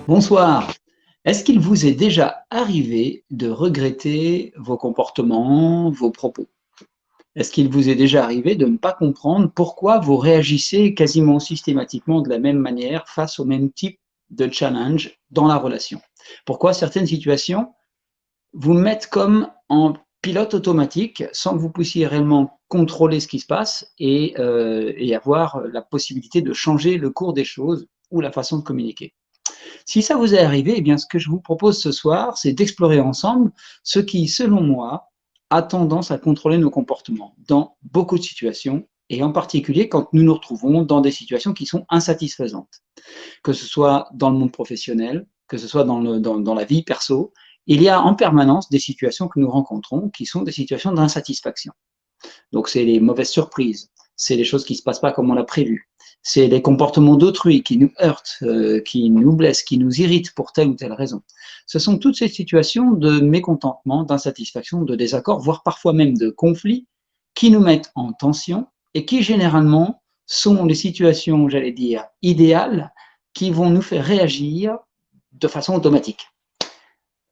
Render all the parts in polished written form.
Bonsoir. Est-ce qu'il vous est déjà arrivé de regretter vos comportements, vos propos? Est-ce qu'il vous est déjà arrivé de ne pas comprendre pourquoi vous réagissez quasiment systématiquement de la même manière face au même type de challenge dans la relation? Pourquoi certaines situations vous mettent comme en pilote automatique sans que vous puissiez réellement contrôler ce qui se passe et avoir la possibilité de changer le cours des choses ou la façon de communiquer? Si ça vous est arrivé, eh bien, ce que je vous propose ce soir, c'est d'explorer ensemble ce qui, selon moi, a tendance à contrôler nos comportements dans beaucoup de situations, et en particulier quand nous nous retrouvons dans des situations qui sont insatisfaisantes, que ce soit dans le monde professionnel, que ce soit dans la vie perso. Il y a en permanence des situations que nous rencontrons qui sont des situations d'insatisfaction. Donc, c'est les mauvaises surprises, c'est les choses qui ne se passent pas comme on l'a prévu, c'est les comportements d'autrui qui nous heurtent, qui nous blessent, qui nous irritent pour telle ou telle raison. Ce sont toutes ces situations de mécontentement, d'insatisfaction, de désaccord, voire parfois même de conflit, qui nous mettent en tension et qui généralement sont les situations, j'allais dire, idéales, qui vont nous faire réagir de façon automatique.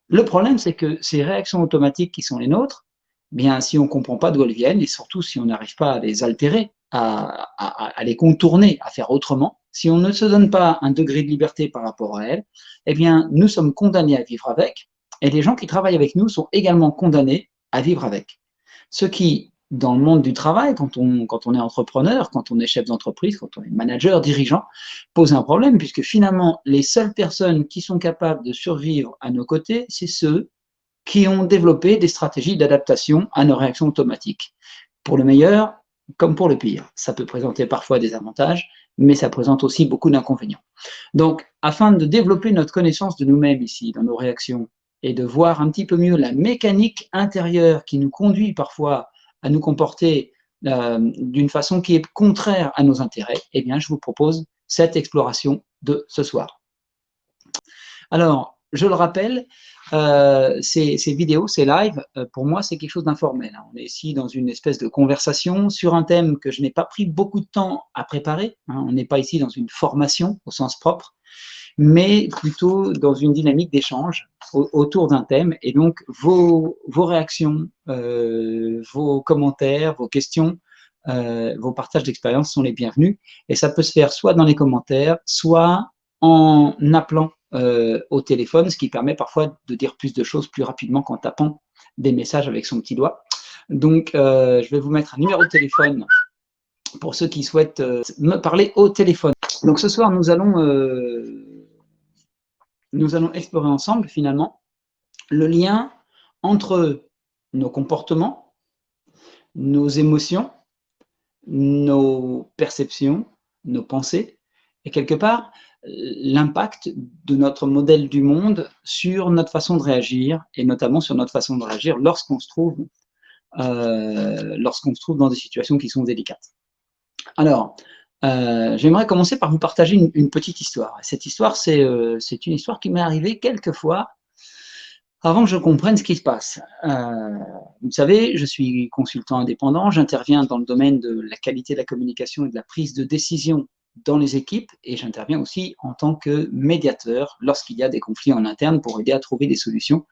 Le problème, c'est que ces réactions automatiques qui sont les nôtres, bien, si on ne comprend pas d'où elles viennent, et surtout si on n'arrive pas à les altérer, à les contourner, à faire autrement, si on ne se donne pas un degré de liberté par rapport à elles, eh bien, nous sommes condamnés à vivre avec, et les gens qui travaillent avec nous sont également condamnés à vivre avec. Ce qui, dans le monde du travail, quand on est entrepreneur, quand on est chef d'entreprise, quand on est manager, dirigeant, pose un problème, puisque finalement, les seules personnes qui sont capables de survivre à nos côtés, c'est ceux qui ont développé des stratégies d'adaptation à nos réactions automatiques, pour le meilleur comme pour le pire. Ça peut présenter parfois des avantages, mais ça présente aussi beaucoup d'inconvénients. Donc, afin de développer notre connaissance de nous-mêmes ici, dans nos réactions, et de voir un petit peu mieux la mécanique intérieure qui nous conduit parfois à nous comporter d'une façon qui est contraire à nos intérêts, eh bien, je vous propose cette exploration de ce soir. Alors, je le rappelle, ces vidéos, ces lives, pour moi, c'est quelque chose d'informel. On est ici dans une espèce de conversation sur un thème que je n'ai pas pris beaucoup de temps à préparer. On n'est pas ici dans une formation au sens propre, mais plutôt dans une dynamique d'échange autour d'un thème. Et donc, vos réactions, vos commentaires, vos questions, vos partages d'expérience sont les bienvenus. Et ça peut se faire soit dans les commentaires, soit en appelant au téléphone, ce qui permet parfois de dire plus de choses plus rapidement qu'en tapant des messages avec son petit doigt. Donc, je vais vous mettre un numéro de téléphone pour ceux qui souhaitent me parler au téléphone. Donc, ce soir, nous allons explorer ensemble, finalement, le lien entre nos comportements, nos émotions, nos perceptions, nos pensées, et quelque part, l'impact de notre modèle du monde sur notre façon de réagir, et notamment sur notre façon de réagir lorsqu'on se trouve dans des situations qui sont délicates. Alors, j'aimerais commencer par vous partager une petite histoire. Cette histoire, c'est une histoire qui m'est arrivée quelquefois avant que je comprenne ce qui se passe. Vous savez, je suis consultant indépendant, j'interviens dans le domaine de la qualité de la communication et de la prise de décision dans les équipes, et j'interviens aussi en tant que médiateur lorsqu'il y a des conflits en interne pour aider à trouver des solutions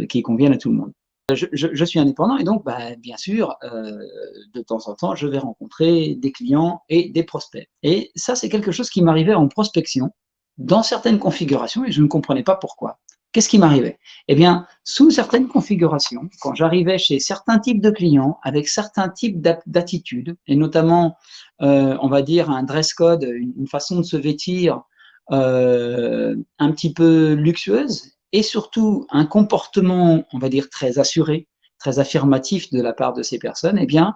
qui conviennent à tout le monde. Je suis indépendant et donc, bien sûr, de temps en temps, je vais rencontrer des clients et des prospects. Et ça, c'est quelque chose qui m'arrivait en prospection, dans certaines configurations, et je ne comprenais pas pourquoi. Qu'est-ce qui m'arrivait? Eh bien, sous certaines configurations, quand j'arrivais chez certains types de clients, avec certains types d'attitudes, et notamment, on va dire, un dress code, une façon de se vêtir un petit peu luxueuse, et surtout un comportement, on va dire, très assuré, très affirmatif de la part de ces personnes, eh bien,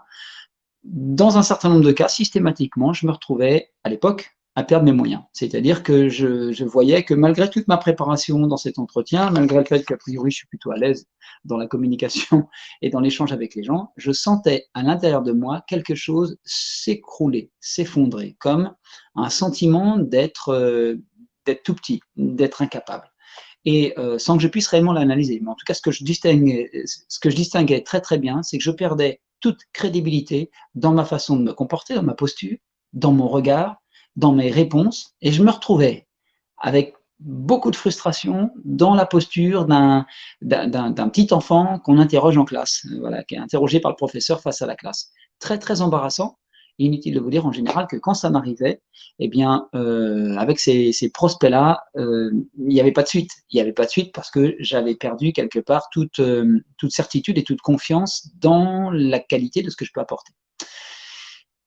dans un certain nombre de cas, systématiquement, je me retrouvais, à l'époque, à perdre mes moyens. C'est-à-dire que je voyais que malgré toute ma préparation dans cet entretien, malgré le fait qu'a priori je suis plutôt à l'aise dans la communication et dans l'échange avec les gens, je sentais à l'intérieur de moi quelque chose s'écrouler, s'effondrer, comme un sentiment d'être tout petit, d'être incapable. Et sans que je puisse réellement l'analyser. Mais en tout cas, ce que je distinguais très très bien, c'est que je perdais toute crédibilité dans ma façon de me comporter, dans ma posture, dans mon regard, dans mes réponses, et je me retrouvais avec beaucoup de frustration dans la posture d'un petit enfant qu'on interroge en classe, voilà, qui est interrogé par le professeur face à la classe. Très, très embarrassant. Inutile de vous dire en général que quand ça m'arrivait, eh bien, avec ces prospects-là, il n'y avait pas de suite. Il n'y avait pas de suite parce que j'avais perdu quelque part toute certitude et toute confiance dans la qualité de ce que je peux apporter.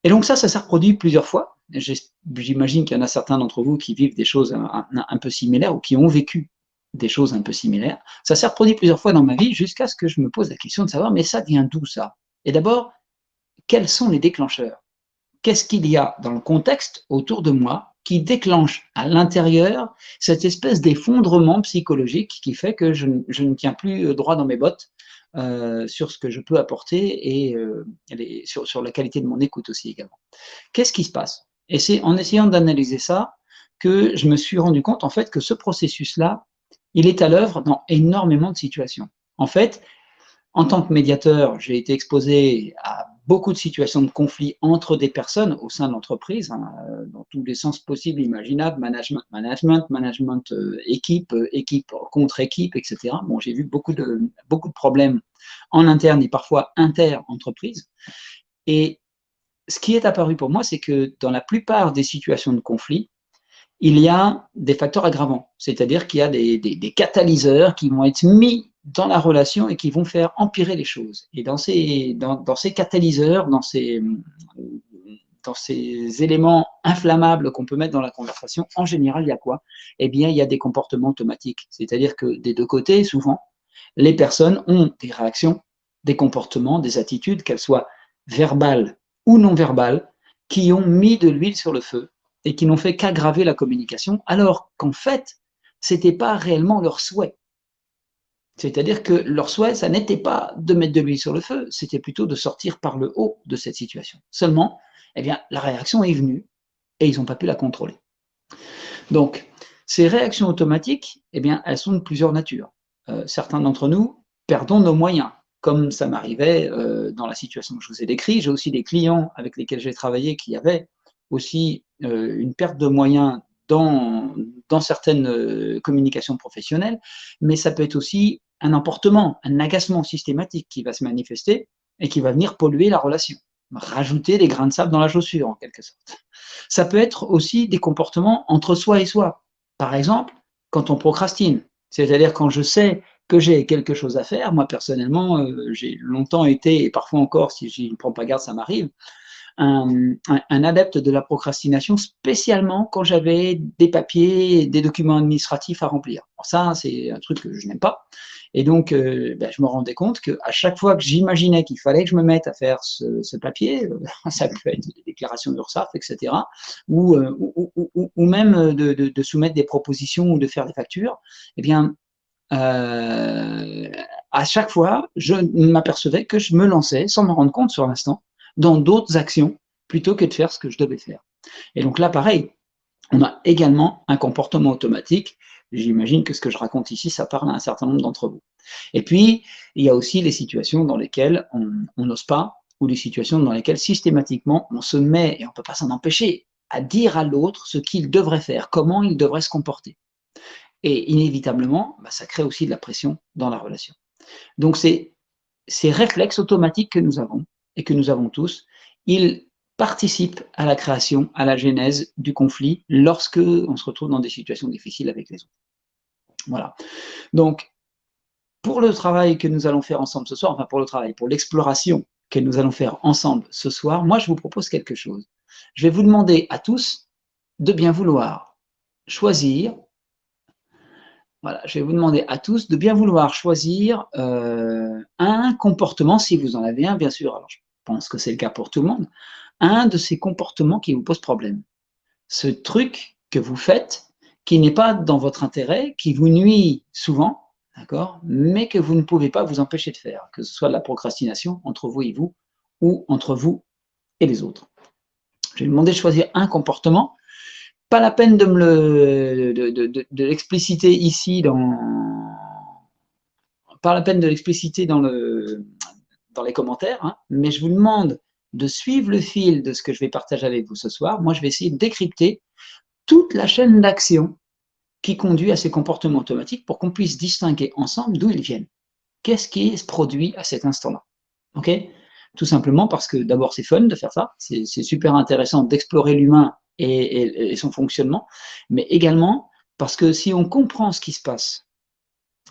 Et donc ça s'est reproduit plusieurs fois. J'imagine qu'il y en a certains d'entre vous qui vivent des choses un peu similaires ou qui ont vécu des choses un peu similaires. Ça s'est reproduit plusieurs fois dans ma vie jusqu'à ce que je me pose la question de savoir, mais ça vient d'où ça? Et d'abord, quels sont les déclencheurs? Qu'est-ce qu'il y a dans le contexte autour de moi qui déclenche à l'intérieur cette espèce d'effondrement psychologique qui fait que je ne tiens plus droit dans mes bottes sur ce que je peux apporter et sur la qualité de mon écoute aussi également. Qu'est-ce qui se passe? Et c'est en essayant d'analyser ça que je me suis rendu compte en fait que ce processus-là, il est à l'œuvre dans énormément de situations. En fait, en tant que médiateur, j'ai été exposé à beaucoup de situations de conflit entre des personnes au sein de l'entreprise, hein, dans tous les sens possibles, imaginables, management équipe, équipe contre équipe, etc. Bon, j'ai vu beaucoup de problèmes en interne et parfois inter-entreprise. Et ce qui est apparu pour moi, c'est que dans la plupart des situations de conflit, il y a des facteurs aggravants, c'est-à-dire qu'il y a des catalyseurs qui vont être mis dans la relation et qui vont faire empirer les choses. Et dans ces catalyseurs, dans ces éléments inflammables qu'on peut mettre dans la conversation, en général, il y a quoi? Eh bien, il y a des comportements automatiques. C'est-à-dire que des deux côtés, souvent, les personnes ont des réactions, des comportements, des attitudes, qu'elles soient verbales ou non verbales, qui ont mis de l'huile sur le feu et qui n'ont fait qu'aggraver la communication, alors qu'en fait, ce n'était pas réellement leur souhait. C'est-à-dire que leur souhait, ça n'était pas de mettre de l'huile sur le feu, c'était plutôt de sortir par le haut de cette situation. Seulement, eh bien, la réaction est venue et ils n'ont pas pu la contrôler. Donc, ces réactions automatiques, eh bien, elles sont de plusieurs natures. Certains d'entre nous perdons nos moyens, comme ça m'arrivait dans la situation que je vous ai décrite. J'ai aussi des clients avec lesquels j'ai travaillé qui avaient aussi une perte de moyens dans certaines communications professionnelles, mais ça peut être aussi un emportement, un agacement systématique qui va se manifester et qui va venir polluer la relation, rajouter des grains de sable dans la chaussure en quelque sorte. Ça peut être aussi des comportements entre soi et soi. Par exemple, quand on procrastine, c'est-à-dire quand je sais que j'ai quelque chose à faire, moi personnellement, j'ai longtemps été, et parfois encore, si je ne prends pas garde, ça m'arrive, un adepte de la procrastination, spécialement quand j'avais des papiers, des documents administratifs à remplir. Alors ça, c'est un truc que je n'aime pas. Et donc, je me rendais compte qu'à chaque fois que j'imaginais qu'il fallait que je me mette à faire ce papier, ça peut être des déclarations d'URSSAF, etc., ou même de soumettre des propositions ou de faire des factures, eh bien, à chaque fois, je m'apercevais que je me lançais, sans me rendre compte sur l'instant, dans d'autres actions plutôt que de faire ce que je devais faire. Et donc là, pareil, on a également un comportement automatique. J'imagine que ce que je raconte ici, ça parle à un certain nombre d'entre vous. Et puis, il y a aussi les situations dans lesquelles on n'ose pas, ou les situations dans lesquelles systématiquement on se met, et on ne peut pas s'en empêcher, à dire à l'autre ce qu'il devrait faire, comment il devrait se comporter. Et inévitablement, ça crée aussi de la pression dans la relation. Donc ces réflexes automatiques que nous avons, et que nous avons tous, ils participent à la création, à la genèse du conflit lorsque on se retrouve dans des situations difficiles avec les autres. Voilà. Donc, pour le travail que nous allons faire ensemble ce soir, enfin pour l'exploration que nous allons faire ensemble ce soir, moi je vous propose quelque chose. Je vais vous demander à tous de bien vouloir choisir. Voilà, je vais vous demander à tous de bien vouloir choisir un comportement, si vous en avez un, bien sûr. Alors, je pense que c'est le cas pour tout le monde. Un de ces comportements qui vous pose problème. Ce truc que vous faites, qui n'est pas dans votre intérêt, qui vous nuit souvent, d'accord, mais que vous ne pouvez pas vous empêcher de faire, que ce soit de la procrastination entre vous et vous, ou entre vous et les autres. Je vais vous demander de choisir un comportement. Pas la peine de me de l'expliciter ici pas la peine de l'expliciter dans les commentaires, hein, mais je vous demande de suivre le fil de ce que je vais partager avec vous ce soir. Moi, je vais essayer de décrypter toute la chaîne d'action qui conduit à ces comportements automatiques pour qu'on puisse distinguer ensemble d'où ils viennent. Qu'est-ce qui se produit à cet instant-là? Ok? Tout simplement parce que d'abord c'est fun de faire ça, c'est super intéressant d'explorer l'humain et son fonctionnement, mais également parce que si on comprend ce qui se passe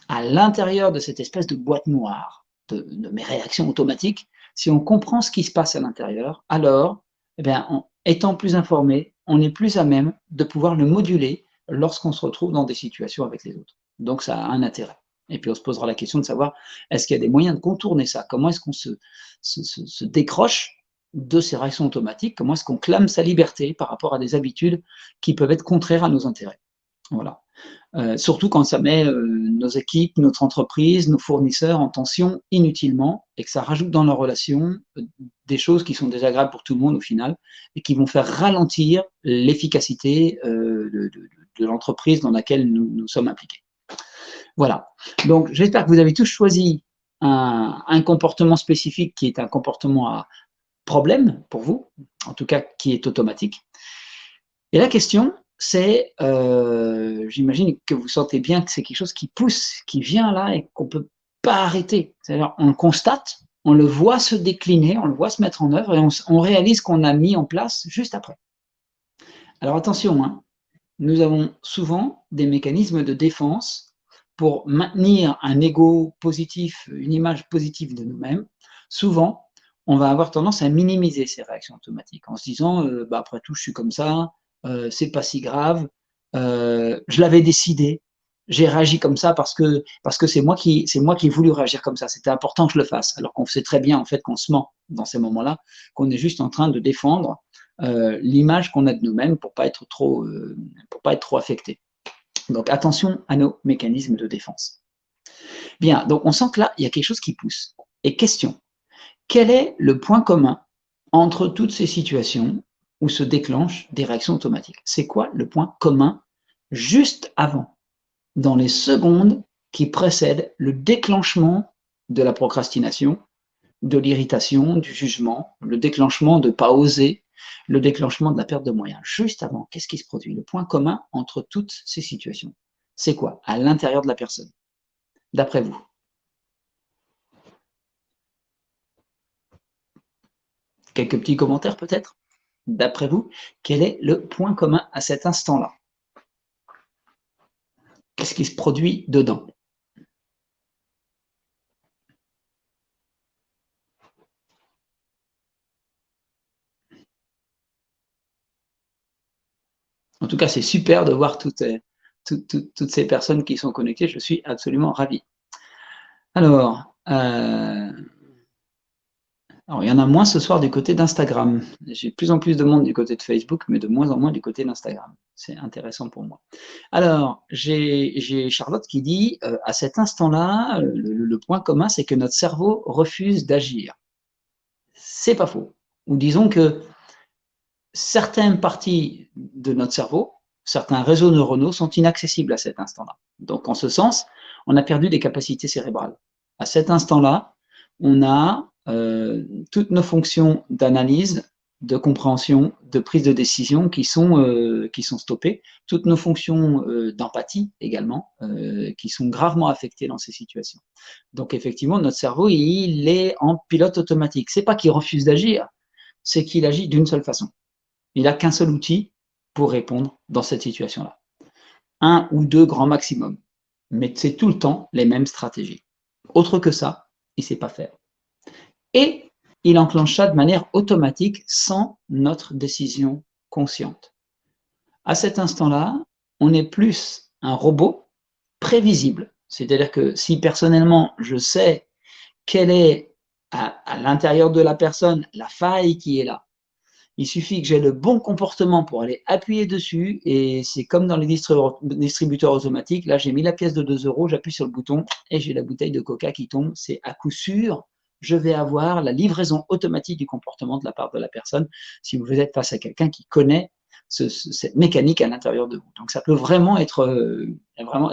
à l'intérieur de cette espèce de boîte noire de mes réactions automatiques, si on comprend ce qui se passe à l'intérieur, alors, eh bien, étant plus informé, on est plus à même de pouvoir le moduler lorsqu'on se retrouve dans des situations avec les autres. Donc ça a un intérêt. Et puis on se posera la question de savoir, est-ce qu'il y a des moyens de contourner ça? Comment est-ce qu'on se décroche de ces réactions automatiques? Comment est-ce qu'on clame sa liberté par rapport à des habitudes qui peuvent être contraires à nos intérêts? Voilà. Surtout quand ça met nos équipes, notre entreprise, nos fournisseurs en tension inutilement et que ça rajoute dans leurs relations des choses qui sont désagréables pour tout le monde au final et qui vont faire ralentir l'efficacité de l'entreprise dans laquelle nous sommes impliqués. Voilà. Donc, j'espère que vous avez tous choisi un comportement spécifique qui est un comportement à problème pour vous, en tout cas qui est automatique. Et la question, c'est, j'imagine que vous sentez bien que c'est quelque chose qui pousse, qui vient là et qu'on ne peut pas arrêter. C'est-à-dire, on le constate, on le voit se décliner, on le voit se mettre en œuvre et on réalise qu'on a mis en place juste après. Alors attention, hein, nous avons souvent des mécanismes de défense pour maintenir un ego positif, une image positive de nous-mêmes. Souvent, on va avoir tendance à minimiser ces réactions automatiques en se disant bah, après tout, je suis comme ça, c'est pas si grave, je l'avais décidé, j'ai réagi comme ça parce que c'est moi qui ai voulu réagir comme ça. C'était important que je le fasse, alors qu'on sait très bien en fait qu'on se ment dans ces moments-là, qu'on est juste en train de défendre l'image qu'on a de nous-mêmes pour pas être trop affecté. Donc attention à nos mécanismes de défense. Bien, donc on sent que là, il y a quelque chose qui pousse. Et question, quel est le point commun entre toutes ces situations où se déclenchent des réactions automatiques? C'est quoi le point commun juste avant, dans les secondes qui précèdent le déclenchement de la procrastination, de l'irritation, du jugement, le déclenchement de ne pas oser, le déclenchement de la perte de moyens? Juste avant, qu'est-ce qui se produit? Le point commun entre toutes ces situations, c'est quoi à l'intérieur de la personne, d'après vous? Quelques petits commentaires peut-être? D'après vous, quel est le point commun à cet instant-là? Qu'est-ce qui se produit dedans? En tout cas, c'est super de voir toutes ces personnes qui sont connectées. Je suis absolument ravi. Alors, il y en a moins ce soir du côté d'Instagram. J'ai de plus en plus de monde du côté de Facebook, mais de moins en moins du côté d'Instagram. C'est intéressant pour moi. Alors, j'ai Charlotte qui dit, à cet instant-là, le point commun, c'est que notre cerveau refuse d'agir. C'est pas faux. Ou disons que certaines parties de notre cerveau, certains réseaux neuronaux sont inaccessibles à cet instant-là. Donc, en ce sens, on a perdu des capacités cérébrales. À cet instant-là, on a toutes nos fonctions d'analyse, de compréhension, de prise de décision qui sont stoppées, toutes nos fonctions d'empathie également, qui sont gravement affectées dans ces situations. Donc effectivement, notre cerveau, il est en pilote automatique. C'est pas qu'il refuse d'agir, c'est qu'il agit d'une seule façon. Il n'a qu'un seul outil pour répondre dans cette situation-là. Un ou deux grands maximum. Mais c'est tout le temps les mêmes stratégies. Autre que ça, il ne sait pas faire. Et il enclenche ça de manière automatique sans notre décision consciente. À cet instant-là, on est plus un robot prévisible. C'est-à-dire que si personnellement je sais quelle est à l'intérieur de la personne la faille qui est là, il suffit que j'ai le bon comportement pour aller appuyer dessus et c'est comme dans les distributeurs automatiques. Là, j'ai mis la pièce de 2 euros, j'appuie sur le bouton et j'ai la bouteille de coca qui tombe. C'est à coup sûr, je vais avoir la livraison automatique du comportement de la part de la personne si vous êtes face à quelqu'un qui connaît cette mécanique à l'intérieur de vous. Donc ça peut vraiment être,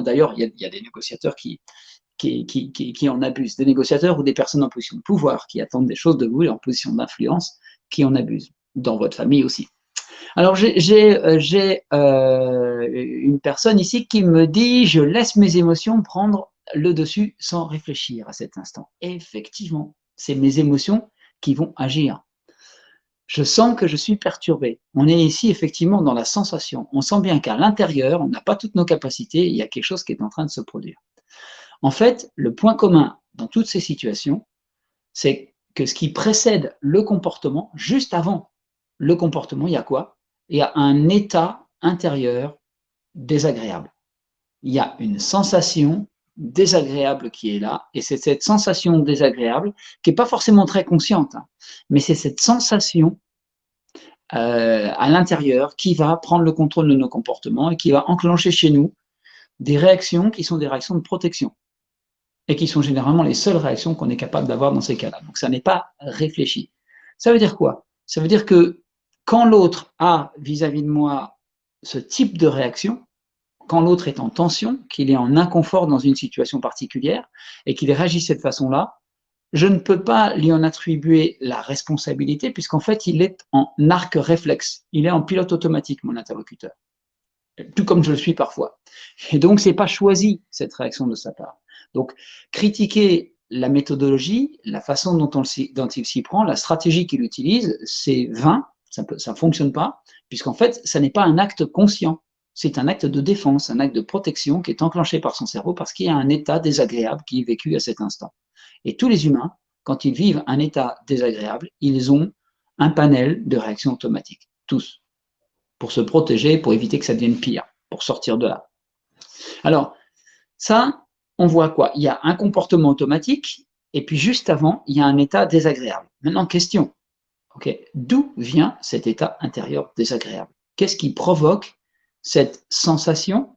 d'ailleurs, il y a des négociateurs qui en abusent, des négociateurs ou des personnes en position de pouvoir qui attendent des choses de vous et en position d'influence qui en abusent, dans votre famille aussi. Alors j'ai une personne ici qui me dit « je laisse mes émotions prendre le dessus sans réfléchir à cet instant ». Effectivement, c'est mes émotions qui vont agir. Je sens que je suis perturbé. On est ici effectivement dans la sensation. On sent bien qu'à l'intérieur, on n'a pas toutes nos capacités, il y a quelque chose qui est en train de se produire. En fait, le point commun dans toutes ces situations, c'est que ce qui précède le comportement, juste avant le comportement, il y a quoi? Il y a un état intérieur désagréable. Il y a une sensation désagréable qui est là, et c'est cette sensation désagréable qui n'est pas forcément très consciente, hein, mais c'est cette sensation à l'intérieur qui va prendre le contrôle de nos comportements et qui va enclencher chez nous des réactions qui sont des réactions de protection et qui sont généralement les seules réactions qu'on est capable d'avoir dans ces cas-là. Donc ça n'est pas réfléchi. Ça veut dire quoi? Ça veut dire que quand l'autre a vis-à-vis de moi ce type de réaction, quand l'autre est en tension, qu'il est en inconfort dans une situation particulière et qu'il réagit de cette façon-là, je ne peux pas lui en attribuer la responsabilité puisqu'en fait, il est en arc réflexe. Il est en pilote automatique, mon interlocuteur. Tout comme je le suis parfois. Et donc, c'est pas choisi, cette réaction de sa part. Donc, critiquer la méthodologie, la façon dont il s'y prend, la stratégie qu'il utilise, c'est vain, ça ne fonctionne pas, puisqu'en fait, ça n'est pas un acte conscient. C'est un acte de défense, un acte de protection qui est enclenché par son cerveau parce qu'il y a un état désagréable qui est vécu à cet instant. Et tous les humains, quand ils vivent un état désagréable, ils ont un panel de réactions automatiques. Tous. Pour se protéger, pour éviter que ça devienne pire, pour sortir de là. Alors, ça, on voit quoi? Il y a un comportement automatique, et puis juste avant, il y a un état désagréable. Maintenant, question. Okay. D'où vient cet état intérieur désagréable? Qu'est-ce qui provoque cette sensation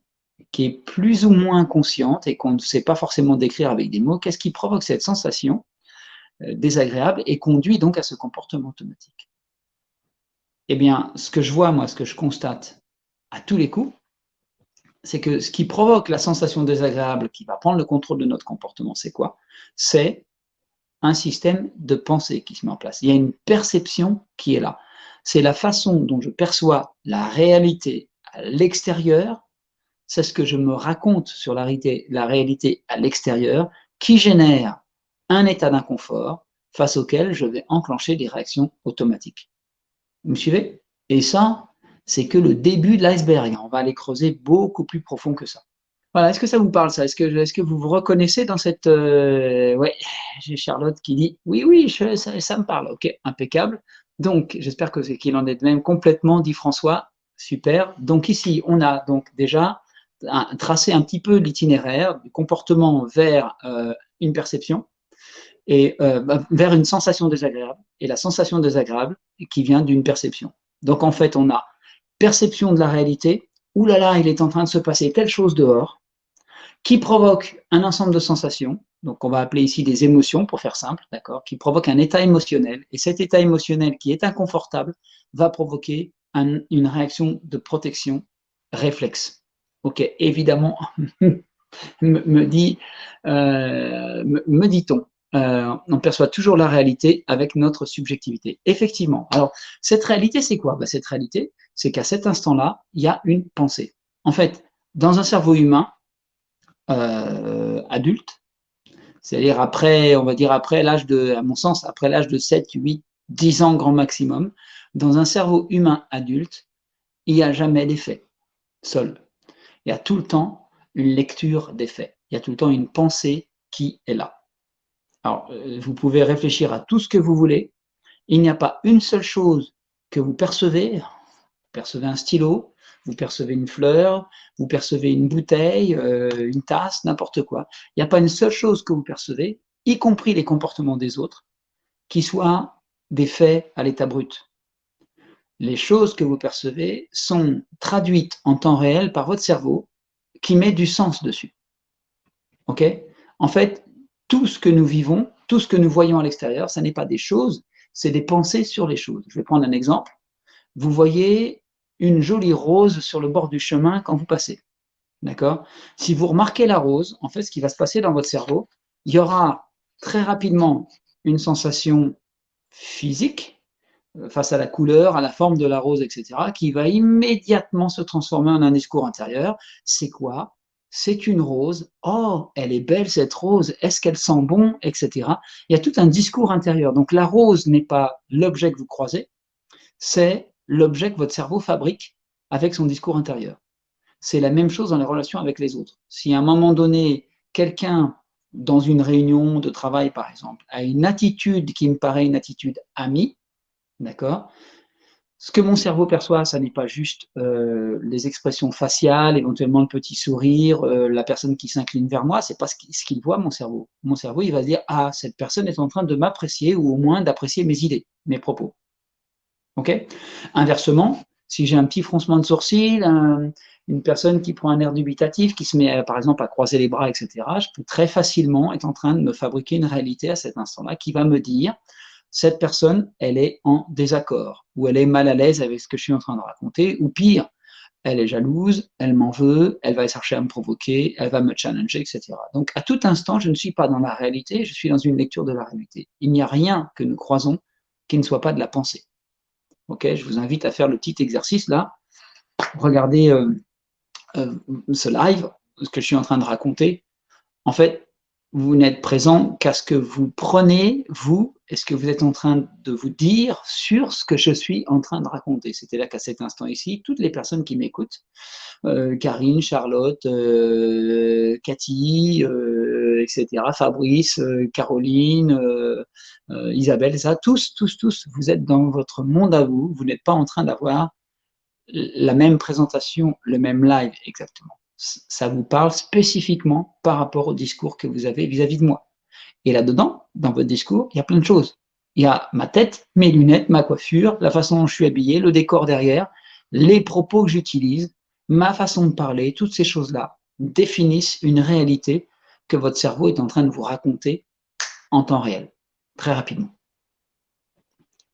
qui est plus ou moins consciente et qu'on ne sait pas forcément décrire avec des mots? Qu'est-ce qui provoque cette sensation désagréable et conduit donc à ce comportement automatique? Eh bien, ce que je vois, moi, ce que je constate à tous les coups, c'est que ce qui provoque la sensation désagréable qui va prendre le contrôle de notre comportement, c'est quoi? C'est un système de pensée qui se met en place. Il y a une perception qui est là. C'est la façon dont je perçois la réalité à l'extérieur, c'est ce que je me raconte sur la réalité à l'extérieur qui génère un état d'inconfort face auquel je vais enclencher des réactions automatiques. Vous me suivez? Et ça, c'est que le début de l'iceberg. On va aller creuser beaucoup plus profond que ça. Voilà, est-ce que ça vous parle ça? Est-ce que vous vous reconnaissez dans cette... Ouais, j'ai Charlotte qui dit « Oui, oui, ça me parle. » Ok, impeccable. Donc, j'espère qu'il en est de même complètement, dit François. Super. Donc ici, on a donc déjà tracé un petit peu l'itinéraire du comportement vers une perception et vers une sensation désagréable. Et la sensation désagréable qui vient d'une perception. Donc en fait, on a perception de la réalité. Ouh là là, il est en train de se passer telle chose dehors qui provoque un ensemble de sensations, donc on va appeler ici des émotions pour faire simple, d'accord, qui provoque un état émotionnel, et cet état émotionnel qui est inconfortable va provoquer une réaction de protection réflexe. Ok, évidemment, me dit-on, on perçoit toujours la réalité avec notre subjectivité. Effectivement. Alors, cette réalité, c'est quoi? Cette réalité, c'est qu'à cet instant-là, il y a une pensée. En fait, dans un cerveau humain, adulte, c'est-à-dire après, on va dire après l'âge de, à mon sens, après l'âge de 7, 8, 10 ans grand maximum, dans un cerveau humain adulte, il n'y a jamais d'effet seul. Il y a tout le temps une lecture des faits. Il y a tout le temps une pensée qui est là. Alors, vous pouvez réfléchir à tout ce que vous voulez. Il n'y a pas une seule chose que vous percevez. Vous percevez un stylo, vous percevez une fleur, vous percevez une bouteille, une tasse, n'importe quoi. Il n'y a pas une seule chose que vous percevez, y compris les comportements des autres, qui soient des faits à l'état brut. Les choses que vous percevez sont traduites en temps réel par votre cerveau qui met du sens dessus. Ok? En fait, tout ce que nous vivons, tout ce que nous voyons à l'extérieur, ce n'est pas des choses, c'est des pensées sur les choses. Je vais prendre un exemple. Vous voyez une jolie rose sur le bord du chemin quand vous passez. D'accord? Si vous remarquez la rose, en fait, ce qui va se passer dans votre cerveau, il y aura très rapidement une sensation physique face à la couleur, à la forme de la rose, etc., qui va immédiatement se transformer en un discours intérieur. C'est quoi? C'est une rose. Oh, elle est belle cette rose. Est-ce qu'elle sent bon, etc. Il y a tout un discours intérieur. Donc la rose n'est pas l'objet que vous croisez, c'est l'objet que votre cerveau fabrique avec son discours intérieur. C'est la même chose dans les relations avec les autres. Si à un moment donné, quelqu'un dans une réunion de travail, par exemple, a une attitude qui me paraît une attitude amie, d'accord? Ce que mon cerveau perçoit, ça n'est pas juste les expressions faciales, éventuellement le petit sourire, la personne qui s'incline vers moi, c'est pas ce qu'il voit, mon cerveau. Mon cerveau, il va se dire, ah, cette personne est en train de m'apprécier ou au moins d'apprécier mes idées, mes propos. Ok? Inversement, si j'ai un petit froncement de sourcil, une personne qui prend un air dubitatif, qui se met par exemple à croiser les bras, etc., je peux très facilement être en train de me fabriquer une réalité à cet instant-là qui va me dire cette personne, elle est en désaccord, ou elle est mal à l'aise avec ce que je suis en train de raconter, ou pire, elle est jalouse, elle m'en veut, elle va chercher à me provoquer, elle va me challenger, etc. Donc à tout instant, je ne suis pas dans la réalité, je suis dans une lecture de la réalité. Il n'y a rien que nous croisons qui ne soit pas de la pensée. Ok, je vous invite à faire le petit exercice là. Regardez euh, ce live, ce que je suis en train de raconter. En fait, vous n'êtes présent qu'à ce que vous prenez, vous, et ce que vous êtes en train de vous dire sur ce que je suis en train de raconter. C'était là qu'à cet instant ici, toutes les personnes qui m'écoutent, Karine, Charlotte, Cathy, etc., Fabrice, Caroline, Isabelle, ça, tous, vous êtes dans votre monde à vous, vous n'êtes pas en train d'avoir la même présentation, le même live exactement. Ça vous parle spécifiquement par rapport au discours que vous avez vis-à-vis de moi. Et là-dedans, dans votre discours, il y a plein de choses. Il y a ma tête, mes lunettes, ma coiffure, la façon dont je suis habillé, le décor derrière, les propos que j'utilise, ma façon de parler, toutes ces choses-là définissent une réalité que votre cerveau est en train de vous raconter en temps réel, très rapidement.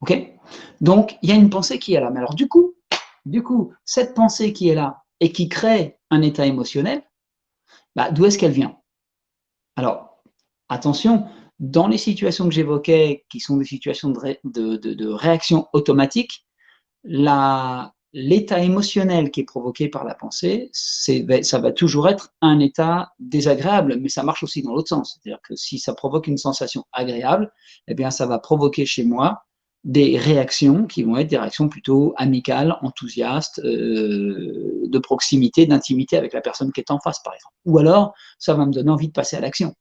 Ok? Donc, il y a une pensée qui est là. Mais alors, du coup, cette pensée qui est là et qui crée un état émotionnel, bah, d'où est-ce qu'elle vient? Alors, attention, dans les situations que j'évoquais, qui sont des situations de réaction automatique, l'état émotionnel qui est provoqué par la pensée, ça va toujours être un état désagréable, mais ça marche aussi dans l'autre sens. C'est-à-dire que si ça provoque une sensation agréable, eh bien, ça va provoquer chez moi des réactions qui vont être des réactions plutôt amicales, enthousiastes, de proximité, d'intimité avec la personne qui est en face, par exemple. Ou alors, ça va me donner envie de passer à l'action.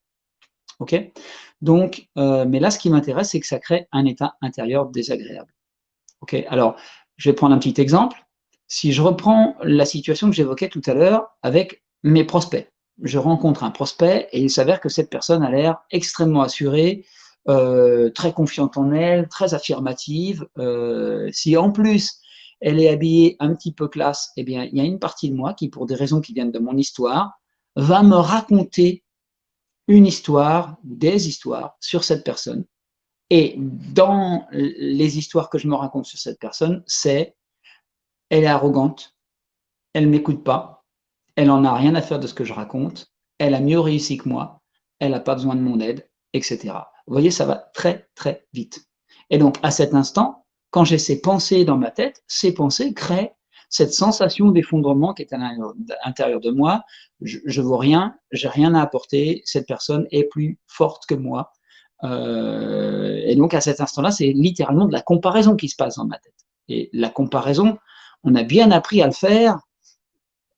Ok? Donc, mais là, ce qui m'intéresse, c'est que ça crée un état intérieur désagréable. Ok? Alors, je vais prendre un petit exemple. Si je reprends la situation que j'évoquais tout à l'heure avec mes prospects, je rencontre un prospect et il s'avère que cette personne a l'air extrêmement assurée, très confiante en elle, très affirmative. Si en plus elle est habillée un petit peu classe, eh bien, il y a une partie de moi qui, pour des raisons qui viennent de mon histoire, va me raconter une histoire, des histoires sur cette personne. Et dans les histoires que je me raconte sur cette personne, c'est elle est arrogante, elle ne m'écoute pas, elle en a rien à faire de ce que je raconte, elle a mieux réussi que moi, elle n'a pas besoin de mon aide, etc. Vous voyez, ça va très très vite. Et donc à cet instant, quand j'ai ces pensées dans ma tête, ces pensées créent cette sensation d'effondrement qui est à l'intérieur de moi. Je vaux rien, j'ai rien à apporter, cette personne est plus forte que moi. Et donc à cet instant-là, c'est littéralement de la comparaison qui se passe dans ma tête. Et la comparaison, on a bien appris à le faire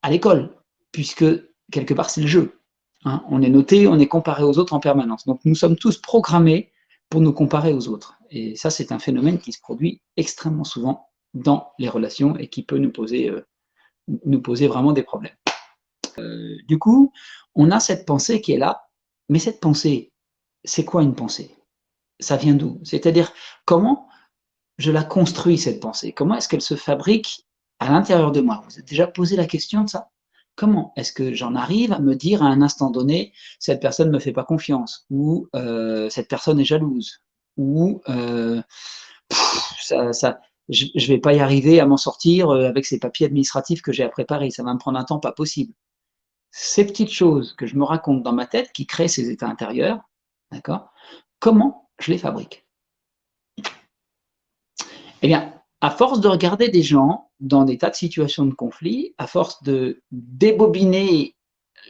à l'école, puisque quelque part c'est le jeu. Hein. On est noté, on est comparé aux autres en permanence. Donc nous sommes tous programmés pour nous comparer aux autres. Et ça, c'est un phénomène qui se produit extrêmement souvent dans les relations et qui peut nous poser vraiment des problèmes. Du coup, on a cette pensée qui est là, mais cette pensée, c'est quoi une pensée? Ça vient d'où? C'est-à-dire, comment je la construis, cette pensée? Comment est-ce qu'elle se fabrique à l'intérieur de moi? Vous vous êtes déjà posé la question de ça? Comment est-ce que j'en arrive à me dire à un instant donné, cette personne ne me fait pas confiance, ou cette personne est jalouse, ou ça, je ne vais pas y arriver à m'en sortir avec ces papiers administratifs que j'ai à préparer, ça va me prendre un temps pas possible. Ces petites choses que je me raconte dans ma tête qui créent ces états intérieurs, d'accord? Comment je les fabrique? Eh bien, à force de regarder des gens dans des tas de situations de conflit, à force de débobiner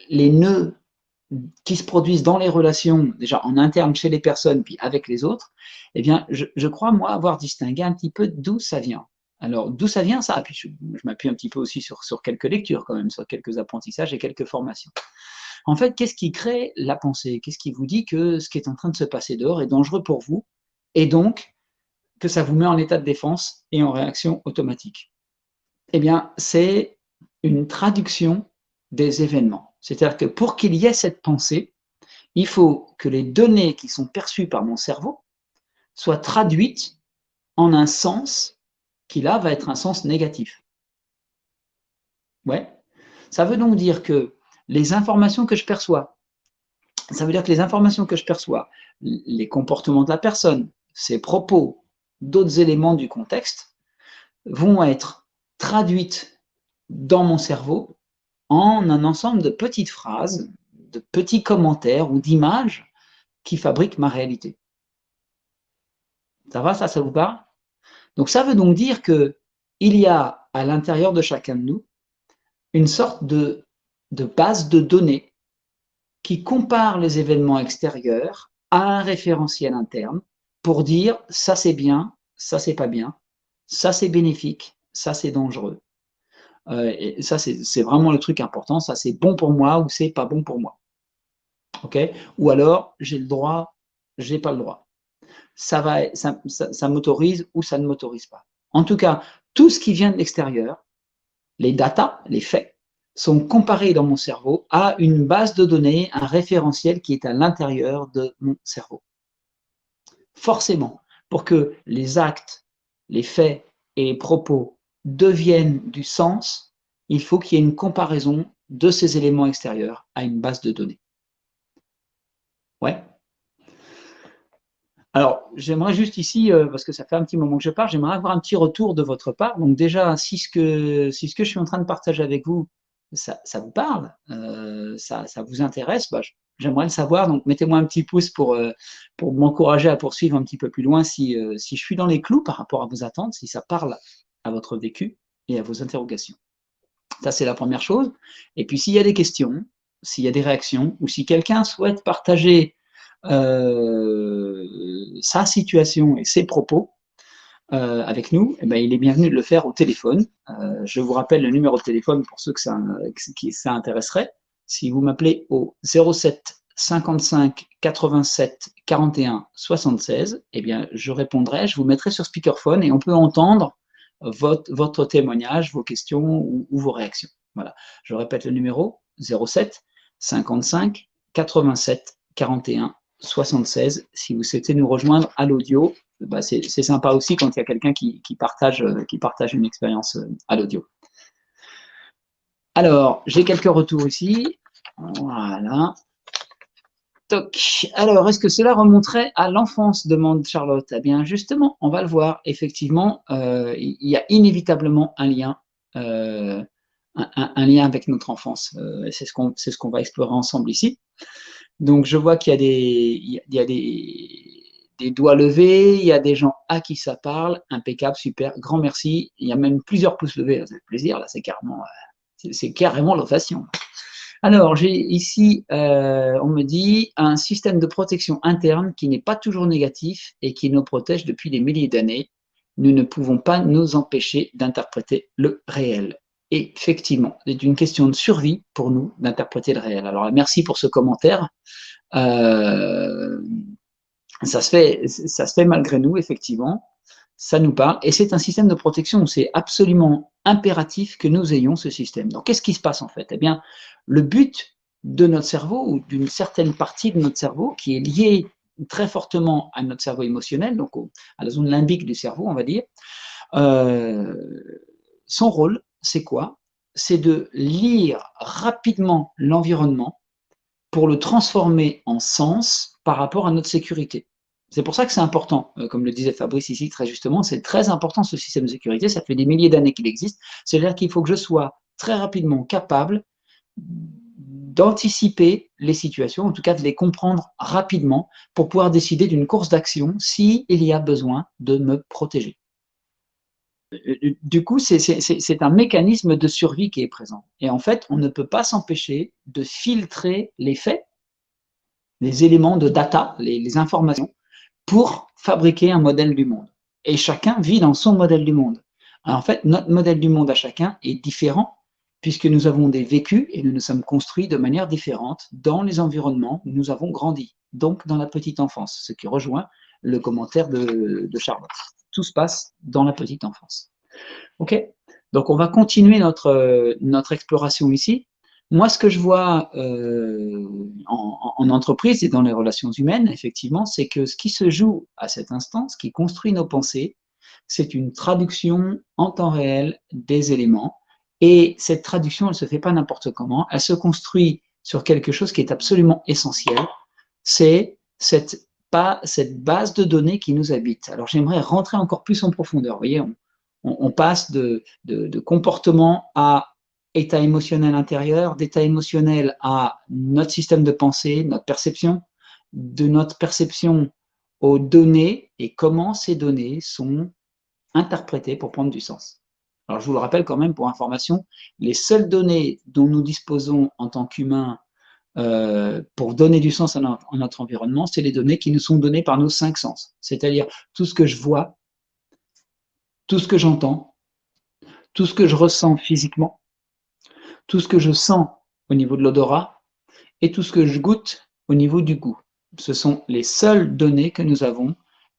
les nœuds qui se produisent dans les relations, déjà en interne chez les personnes, puis avec les autres, eh bien, je crois, moi, avoir distingué un petit peu d'où ça vient. Alors, d'où ça vient, ça? Puis je m'appuie un petit peu aussi sur quelques lectures, quand même, sur quelques apprentissages et quelques formations. En fait, qu'est-ce qui crée la pensée? Qu'est-ce qui vous dit que ce qui est en train de se passer dehors est dangereux pour vous? Et donc, que ça vous met en état de défense et en réaction automatique? Eh bien, c'est une traduction des événements. C'est-à-dire que pour qu'il y ait cette pensée, il faut que les données qui sont perçues par mon cerveau soient traduites en un sens qui, là, va être un sens négatif. Ouais. Ça veut donc dire que les informations que je perçois, ça veut dire que les informations que je perçois, les comportements de la personne, ses propos, d'autres éléments du contexte, vont être traduites dans mon cerveau en un ensemble de petites phrases, de petits commentaires ou d'images qui fabriquent ma réalité. Ça va, ça vous parle? Donc ça veut donc dire que il y a à l'intérieur de chacun de nous une sorte de base de données qui compare les événements extérieurs à un référentiel interne pour dire ça c'est bien, ça c'est pas bien, ça c'est bénéfique, ça c'est dangereux. Et ça c'est vraiment le truc important, ça c'est bon pour moi ou c'est pas bon pour moi. Ok? Ou alors j'ai le droit, j'ai pas le droit. Ça m'autorise ou ça ne m'autorise pas. En tout cas, tout ce qui vient de l'extérieur, les datas, les faits, sont comparés dans mon cerveau à une base de données, un référentiel qui est à l'intérieur de mon cerveau. Forcément, pour que les actes, les faits et les propos deviennent du sens, il faut qu'il y ait une comparaison de ces éléments extérieurs à une base de données. Ouais. Alors, j'aimerais juste ici, parce que ça fait un petit moment que je parle, j'aimerais avoir un petit retour de votre part. Donc déjà, si ce que je suis en train de partager avec vous, ça vous parle, ça vous intéresse, bah, j'aimerais le savoir. Donc mettez-moi un petit pouce pour m'encourager à poursuivre un petit peu plus loin si je suis dans les clous par rapport à vos attentes, si ça parle à votre vécu et à vos interrogations. Ça, c'est la première chose. Et puis s'il y a des questions, s'il y a des réactions, ou si quelqu'un souhaite partager sa situation et ses propos avec nous, eh ben, il est bienvenu de le faire au téléphone. Je vous rappelle le numéro de téléphone pour ceux que ça intéresserait. Si vous m'appelez au 07 55 87 41 76, eh bien, je répondrai, je vous mettrai sur speakerphone et on peut entendre votre témoignage, vos questions ou vos réactions. Voilà. Je répète le numéro 07 55 87 41 76. Si vous souhaitez nous rejoindre à l'audio, bah c'est sympa aussi quand il y a quelqu'un qui partage une expérience à l'audio. Alors, j'ai quelques retours ici. Voilà. Toc. Alors, est-ce que cela remonterait à l'enfance, demande Charlotte. Eh bien, justement, on va le voir. Effectivement, il y a inévitablement un lien, un lien avec notre enfance. C'est ce qu'on va explorer ensemble ici. Donc, je vois qu'il y a des doigts levés, il y a des gens à qui ça parle. Impeccable, super, grand merci. Il y a même plusieurs pouces levés, ça fait plaisir. Là, c'est carrément l'ovation. Alors, j'ai ici, on me dit, un système de protection interne qui n'est pas toujours négatif et qui nous protège depuis des milliers d'années. Nous ne pouvons pas nous empêcher d'interpréter le réel. Et effectivement, c'est une question de survie pour nous d'interpréter le réel. Alors, merci pour ce commentaire. Euh, ça se fait malgré nous, effectivement. Ça nous parle. Et c'est un système de protection où c'est absolument impératif que nous ayons ce système. Donc, qu'est-ce qui se passe en fait? Eh bien, le but de notre cerveau, ou d'une certaine partie de notre cerveau, qui est liée très fortement à notre cerveau émotionnel, donc à la zone limbique du cerveau, on va dire, euh, son rôle, c'est quoi? C'est de lire rapidement l'environnement pour le transformer en sens par rapport à notre sécurité. C'est pour ça que c'est important, comme le disait Fabrice ici très justement, c'est très important ce système de sécurité, ça fait des milliers d'années qu'il existe, c'est-à-dire qu'il faut que je sois très rapidement capable d'anticiper les situations, en tout cas de les comprendre rapidement pour pouvoir décider d'une course d'action s'il y a besoin de me protéger. Du coup, c'est un mécanisme de survie qui est présent. Et en fait, on ne peut pas s'empêcher de filtrer les faits, les éléments de data, les informations, pour fabriquer un modèle du monde. Et chacun vit dans son modèle du monde. Alors en fait, notre modèle du monde à chacun est différent puisque nous avons des vécus et nous nous sommes construits de manière différente dans les environnements où nous avons grandi, donc dans la petite enfance, ce qui rejoint le commentaire de Charlotte. Tout se passe dans la petite enfance. OK? Donc on va continuer notre exploration ici. Moi, ce que je vois en entreprise et dans les relations humaines, effectivement, c'est que ce qui se joue à cet instant, ce qui construit nos pensées, c'est une traduction en temps réel des éléments. Et cette traduction, elle ne se fait pas n'importe comment, elle se construit sur quelque chose qui est absolument essentiel, c'est cette base de données qui nous habite. Alors j'aimerais rentrer encore plus en profondeur. Vous voyez, on passe de comportement à état émotionnel intérieur, d'état émotionnel à notre système de pensée, notre perception, de notre perception aux données et comment ces données sont interprétées pour prendre du sens. Alors je vous le rappelle quand même pour information, les seules données dont nous disposons en tant qu'humains pour donner du sens à notre environnement, c'est les données qui nous sont données par nos cinq sens. C'est-à-dire tout ce que je vois, tout ce que j'entends, tout ce que je ressens physiquement, tout ce que je sens au niveau de l'odorat et tout ce que je goûte au niveau du goût. Ce sont les seules données que nous avons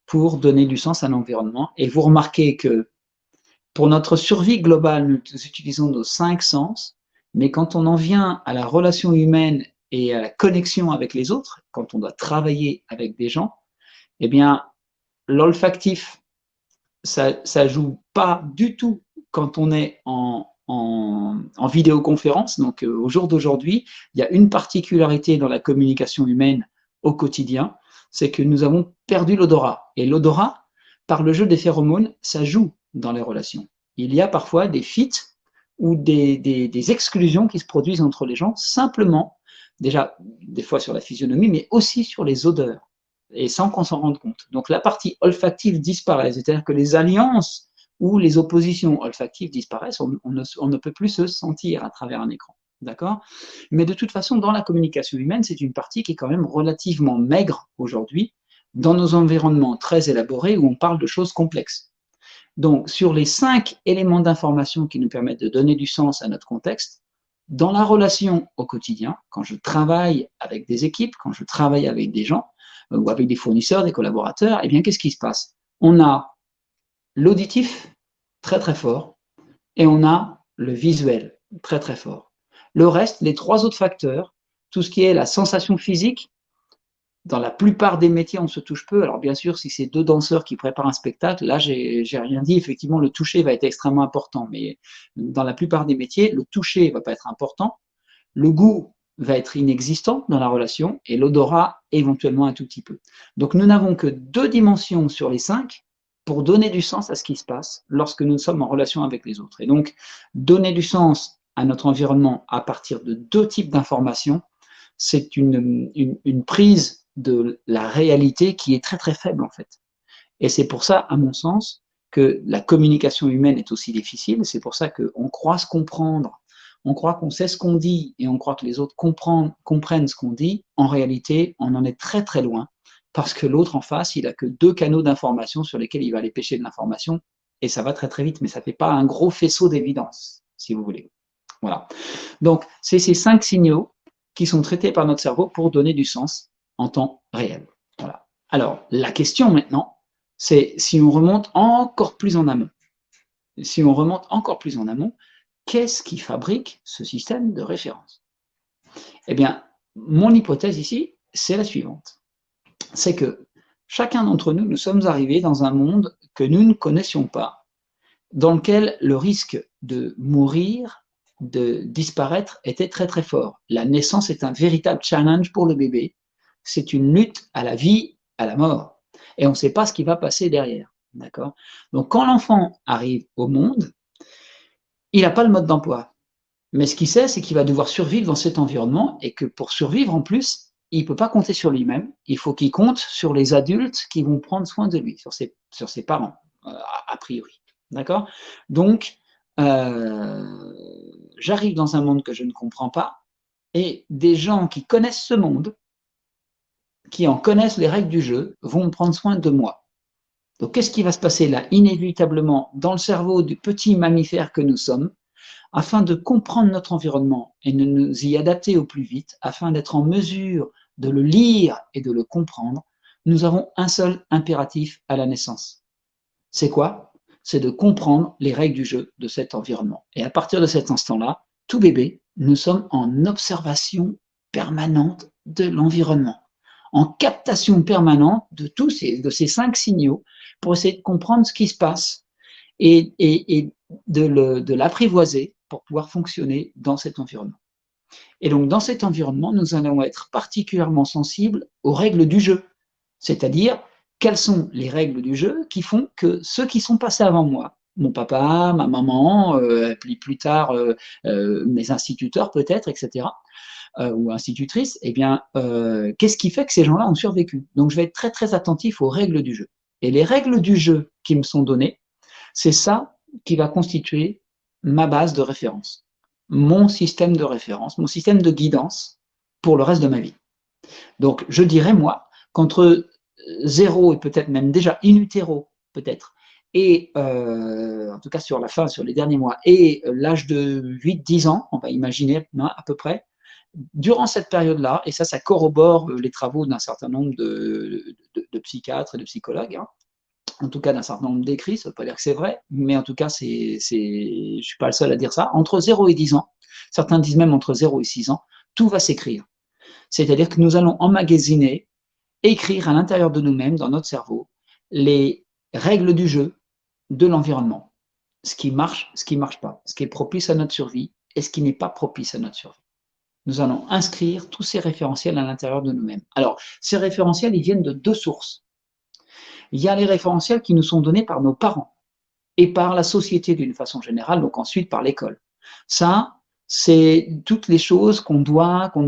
pour donner du sens à l'environnement. Et vous remarquez que pour notre survie globale, nous utilisons nos cinq sens, mais quand on en vient à la relation humaine et à la connexion avec les autres, quand on doit travailler avec des gens, eh bien, l'olfactif, ça joue pas du tout quand on est en vidéoconférence. Donc, au jour d'aujourd'hui, il y a une particularité dans la communication humaine au quotidien, c'est que nous avons perdu l'odorat. Et l'odorat, par le jeu des phéromones, ça joue dans les relations. Il y a parfois des fuites ou des exclusions qui se produisent entre les gens, simplement, déjà, des fois sur la physionomie, mais aussi sur les odeurs et sans qu'on s'en rende compte. Donc la partie olfactive disparaît, c'est-à-dire que les alliances ou les oppositions olfactives disparaissent, on ne peut plus se sentir à travers un écran. D'accord? Mais de toute façon, dans la communication humaine, c'est une partie qui est quand même relativement maigre aujourd'hui, dans nos environnements très élaborés où on parle de choses complexes. Donc, sur les 5 éléments d'information qui nous permettent de donner du sens à notre contexte, dans la relation au quotidien, quand je travaille avec des équipes, quand je travaille avec des gens, ou avec des fournisseurs, des collaborateurs, eh bien, qu'est-ce qui se passe? On a l'auditif très très fort et on a le visuel très très fort. Le reste, les trois autres facteurs, tout ce qui est la sensation physique, dans la plupart des métiers, on se touche peu. Alors bien sûr, si c'est deux danseurs qui préparent un spectacle, là, j'ai rien dit. Effectivement, le toucher va être extrêmement important. Mais dans la plupart des métiers, le toucher ne va pas être important. Le goût va être inexistant dans la relation et l'odorat éventuellement un tout petit peu. Donc nous n'avons que 2 dimensions sur les 5 pour donner du sens à ce qui se passe lorsque nous sommes en relation avec les autres. Et donc donner du sens à notre environnement à partir de 2 types d'informations, c'est une prise de la réalité qui est très très faible en fait. Et c'est pour ça, à mon sens, que la communication humaine est aussi difficile. C'est pour ça qu'on croit se comprendre, on croit qu'on sait ce qu'on dit et on croit que les autres comprennent ce qu'on dit. En réalité, on en est très très loin parce que l'autre en face, il a que 2 canaux d'information sur lesquels il va aller pêcher de l'information et ça va très très vite, mais ça ne fait pas un gros faisceau d'évidence, si vous voulez. Voilà. Donc, c'est ces 5 signaux qui sont traités par notre cerveau pour donner du sens en temps réel. Voilà. Alors, la question maintenant, c'est si on remonte encore plus en amont. Si on remonte encore plus en amont, qu'est-ce qui fabrique ce système de référence? Eh bien, mon hypothèse ici, c'est la suivante. C'est que chacun d'entre nous, nous sommes arrivés dans un monde que nous ne connaissions pas, dans lequel le risque de mourir, de disparaître était très très fort. La naissance est un véritable challenge pour le bébé. C'est une lutte à la vie, à la mort. Et on ne sait pas ce qui va passer derrière. D'accord? Donc quand l'enfant arrive au monde, il n'a pas le mode d'emploi. Mais ce qu'il sait, c'est qu'il va devoir survivre dans cet environnement et que pour survivre en plus, il ne peut pas compter sur lui-même. Il faut qu'il compte sur les adultes qui vont prendre soin de lui, sur ses parents, a priori. D'accord? Donc, j'arrive dans un monde que je ne comprends pas et des gens qui connaissent ce monde, qui en connaissent les règles du jeu, vont prendre soin de moi. Donc, qu'est-ce qui va se passer là, inévitablement, dans le cerveau du petit mammifère que nous sommes, afin de comprendre notre environnement et de nous y adapter au plus vite, afin d'être en mesure de le lire et de le comprendre, nous avons un seul impératif à la naissance. C'est quoi? C'est de comprendre les règles du jeu de cet environnement. Et à partir de cet instant-là, tout bébé, nous sommes en observation permanente de l'environnement, en captation permanente de ces 5 signaux pour essayer de comprendre ce qui se passe et de l'apprivoiser pour pouvoir fonctionner dans cet environnement. Et donc, dans cet environnement, nous allons être particulièrement sensibles aux règles du jeu, c'est-à-dire quelles sont les règles du jeu qui font que ceux qui sont passés avant moi, mon papa, ma maman, puis plus tard mes instituteurs peut-être, etc., ou institutrices, eh bien, qu'est-ce qui fait que ces gens-là ont survécu? Donc, je vais être très très attentif aux règles du jeu. Et les règles du jeu qui me sont données, c'est ça qui va constituer ma base de référence, mon système de référence, mon système de guidance pour le reste de ma vie. Donc, je dirais, moi, qu'entre zéro et peut-être même déjà in utero, peut-être, et en tout cas sur la fin, sur les derniers mois, et l'âge de 8-10 ans, on va imaginer à peu près, durant cette période-là, et ça corrobore les travaux d'un certain nombre de psychiatres et de psychologues, hein, en tout cas d'un certain nombre d'écrits, ça ne veut pas dire que c'est vrai, mais en tout cas, je ne suis pas le seul à dire ça, entre 0 et 10 ans, certains disent même entre 0 et 6 ans, tout va s'écrire. C'est-à-dire que nous allons emmagasiner, écrire à l'intérieur de nous-mêmes, dans notre cerveau, les règles du jeu de l'environnement. Ce qui marche, ce qui ne marche pas, ce qui est propice à notre survie et ce qui n'est pas propice à notre survie. Nous allons inscrire tous ces référentiels à l'intérieur de nous-mêmes. Alors, ces référentiels, ils viennent de 2 sources. Il y a les référentiels qui nous sont donnés par nos parents et par la société d'une façon générale, donc ensuite par l'école. Ça, c'est toutes les choses qu'on ne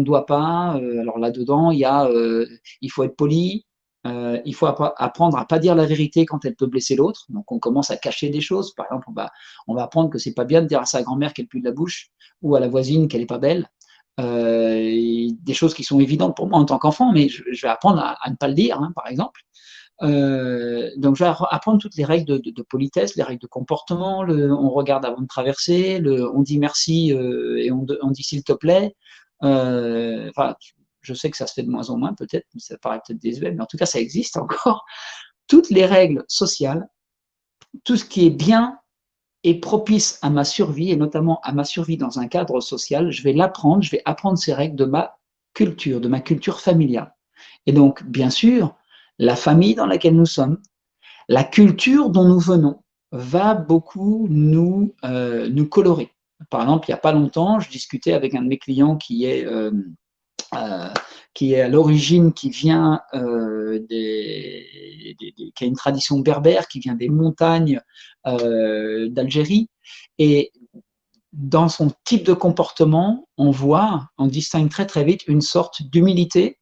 doit pas. Alors là-dedans, il faut être poli, il faut apprendre à pas dire la vérité quand elle peut blesser l'autre. Donc on commence à cacher des choses. Par exemple, on va apprendre que c'est pas bien de dire à sa grand-mère qu'elle pue de la bouche ou à la voisine qu'elle est pas belle. Des choses qui sont évidentes pour moi en tant qu'enfant, mais je vais apprendre à ne pas le dire, hein, par exemple. Donc, je vais apprendre toutes les règles de politesse, les règles de comportement. On regarde avant de traverser, on dit merci et on dit s'il te plaît. Enfin, je sais que ça se fait de moins en moins, peut-être, ça paraît peut-être désuet, mais en tout cas, ça existe encore. Toutes les règles sociales, tout ce qui est bien et propice à ma survie, et notamment à ma survie dans un cadre social, je vais l'apprendre, je vais apprendre ces règles de ma culture familiale. Et donc, bien sûr, la famille dans laquelle nous sommes, la culture dont nous venons va beaucoup nous colorer. Par exemple, il n'y a pas longtemps, je discutais avec un de mes clients qui est à l'origine, qui vient qui a une tradition berbère, qui vient des montagnes d'Algérie. Et dans son type de comportement, on distingue très très vite une sorte d'humilité,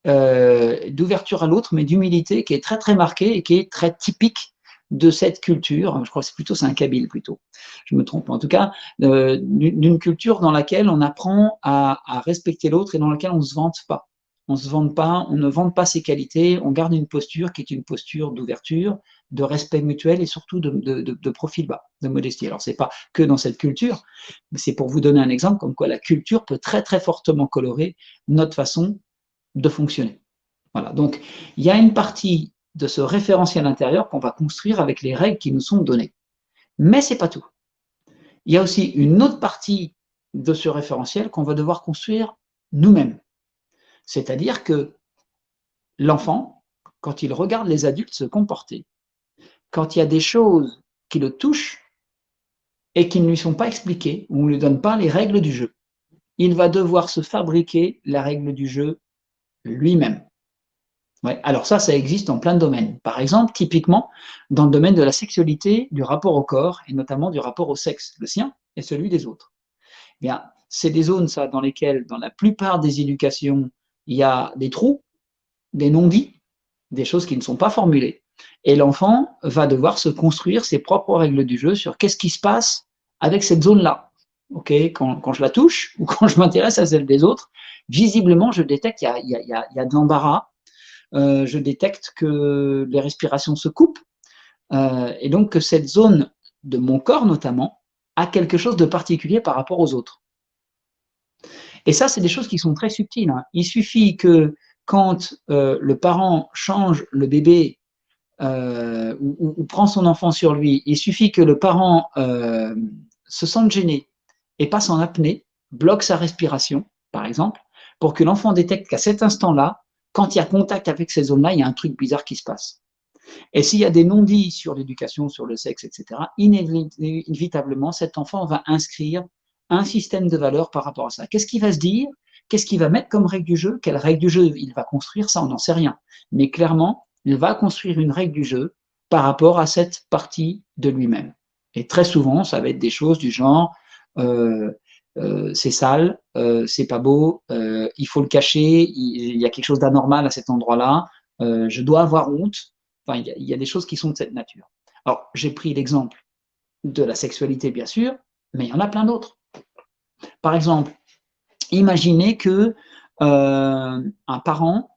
d'ouverture à l'autre, mais d'humilité qui est très très marquée et qui est très typique de cette culture. Je crois que c'est un Kabyle plutôt. Je me trompe. En tout cas, d'une culture dans laquelle on apprend à respecter l'autre et dans laquelle on ne se vante pas. On se vante pas, on ne vante pas ses qualités, on garde une posture qui est une posture d'ouverture, de respect mutuel et surtout de profil bas, de modestie. Alors, c'est pas que dans cette culture, mais c'est pour vous donner un exemple comme quoi la culture peut très très fortement colorer notre façon de fonctionner. Voilà. Donc, il y a une partie de ce référentiel intérieur qu'on va construire avec les règles qui nous sont données. Mais ce n'est pas tout. Il y a aussi une autre partie de ce référentiel qu'on va devoir construire nous-mêmes. C'est-à-dire que l'enfant, quand il regarde les adultes se comporter, quand il y a des choses qui le touchent et qui ne lui sont pas expliquées, ou on ne lui donne pas les règles du jeu, il va devoir se fabriquer la règle du jeu lui-même. Ouais, alors ça existe en plein de domaines. Par exemple, typiquement, dans le domaine de la sexualité, du rapport au corps, et notamment du rapport au sexe, le sien et celui des autres. Eh bien, c'est des zones, ça, dans lesquelles, dans la plupart des éducations, il y a des trous, des non-dits, des choses qui ne sont pas formulées. Et l'enfant va devoir se construire ses propres règles du jeu sur qu'est-ce qui se passe avec cette zone-là. Okay, quand je la touche ou quand je m'intéresse à celle des autres, visiblement, je détecte qu'il y a de l'embarras, je détecte que les respirations se coupent, et donc que cette zone de mon corps notamment a quelque chose de particulier par rapport aux autres. Et ça, c'est des choses qui sont très subtiles, hein. Il suffit que quand le parent change le bébé ou prend son enfant sur lui, il suffit que le parent se sente gêné et passe en apnée, bloque sa respiration, par exemple, pour que l'enfant détecte qu'à cet instant-là, quand il y a contact avec ces zones-là, il y a un truc bizarre qui se passe. Et s'il y a des non-dits sur l'éducation, sur le sexe, etc., inévitablement, cet enfant va inscrire un système de valeurs par rapport à ça. Qu'est-ce qu'il va se dire? Qu'est-ce qu'il va mettre comme règle du jeu? Quelle règle du jeu il va construire? Ça, on n'en sait rien. Mais clairement, il va construire une règle du jeu par rapport à cette partie de lui-même. Et très souvent, ça va être des choses du genre c'est sale, c'est pas beau, il faut le cacher, il y a quelque chose d'anormal à cet endroit-là, je dois avoir honte. Enfin, il y a des choses qui sont de cette nature. Alors, j'ai pris l'exemple de la sexualité, bien sûr, mais il y en a plein d'autres. Par exemple, imaginez que un parent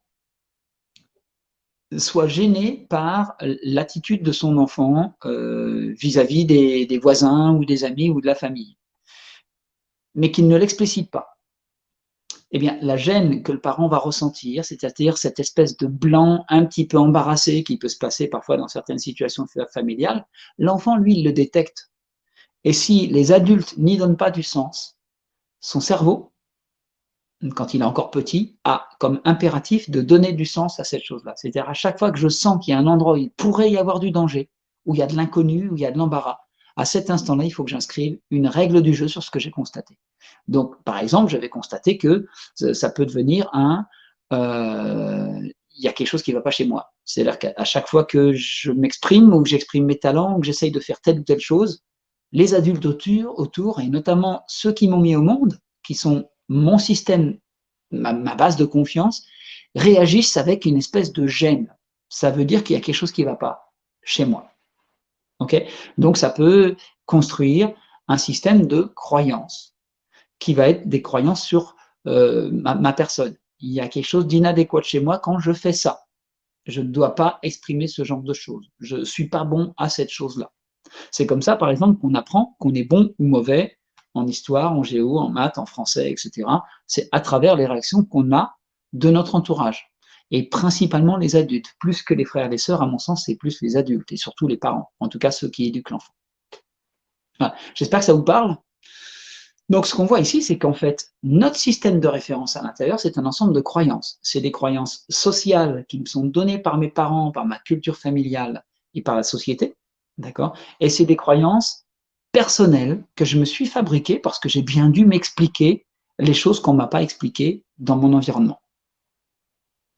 soit gêné par l'attitude de son enfant vis-à-vis des voisins ou des amis ou de la famille, mais qu'il ne l'explicite pas. Eh bien, la gêne que le parent va ressentir, c'est-à-dire cette espèce de blanc un petit peu embarrassé qui peut se passer parfois dans certaines situations familiales, l'enfant, lui, il le détecte. Et si les adultes n'y donnent pas du sens, son cerveau, quand il est encore petit, a comme impératif de donner du sens à cette chose-là. C'est-à-dire à chaque fois que je sens qu'il y a un endroit où il pourrait y avoir du danger, où il y a de l'inconnu, où il y a de l'embarras, à cet instant-là, il faut que j'inscrive une règle du jeu sur ce que j'ai constaté. Donc, par exemple, j'avais constaté que ça peut devenir il y a quelque chose qui ne va pas chez moi. C'est-à-dire qu'à chaque fois que je m'exprime ou que j'exprime mes talents ou que j'essaye de faire telle ou telle chose, les adultes autour, et notamment ceux qui m'ont mis au monde, qui sont mon système, ma base de confiance, réagissent avec une espèce de gêne. Ça veut dire qu'il y a quelque chose qui ne va pas chez moi. Okay, donc ça peut construire un système de croyances qui va être des croyances sur ma personne. Il y a quelque chose d'inadéquat chez moi quand je fais ça. Je ne dois pas exprimer ce genre de choses. Je ne suis pas bon à cette chose-là. C'est comme ça, par exemple, qu'on apprend qu'on est bon ou mauvais en histoire, en géo, en maths, en français, etc. C'est à travers les réactions qu'on a de notre entourage. Et principalement les adultes, plus que les frères et les sœurs, à mon sens, c'est plus les adultes et surtout les parents, en tout cas ceux qui éduquent l'enfant. Voilà. J'espère que ça vous parle. Donc, ce qu'on voit ici, c'est qu'en fait, notre système de référence à l'intérieur, c'est un ensemble de croyances. C'est des croyances sociales qui me sont données par mes parents, par ma culture familiale et par la société, d'accord? Et c'est des croyances personnelles que je me suis fabriquées parce que j'ai bien dû m'expliquer les choses qu'on ne m'a pas expliquées dans mon environnement.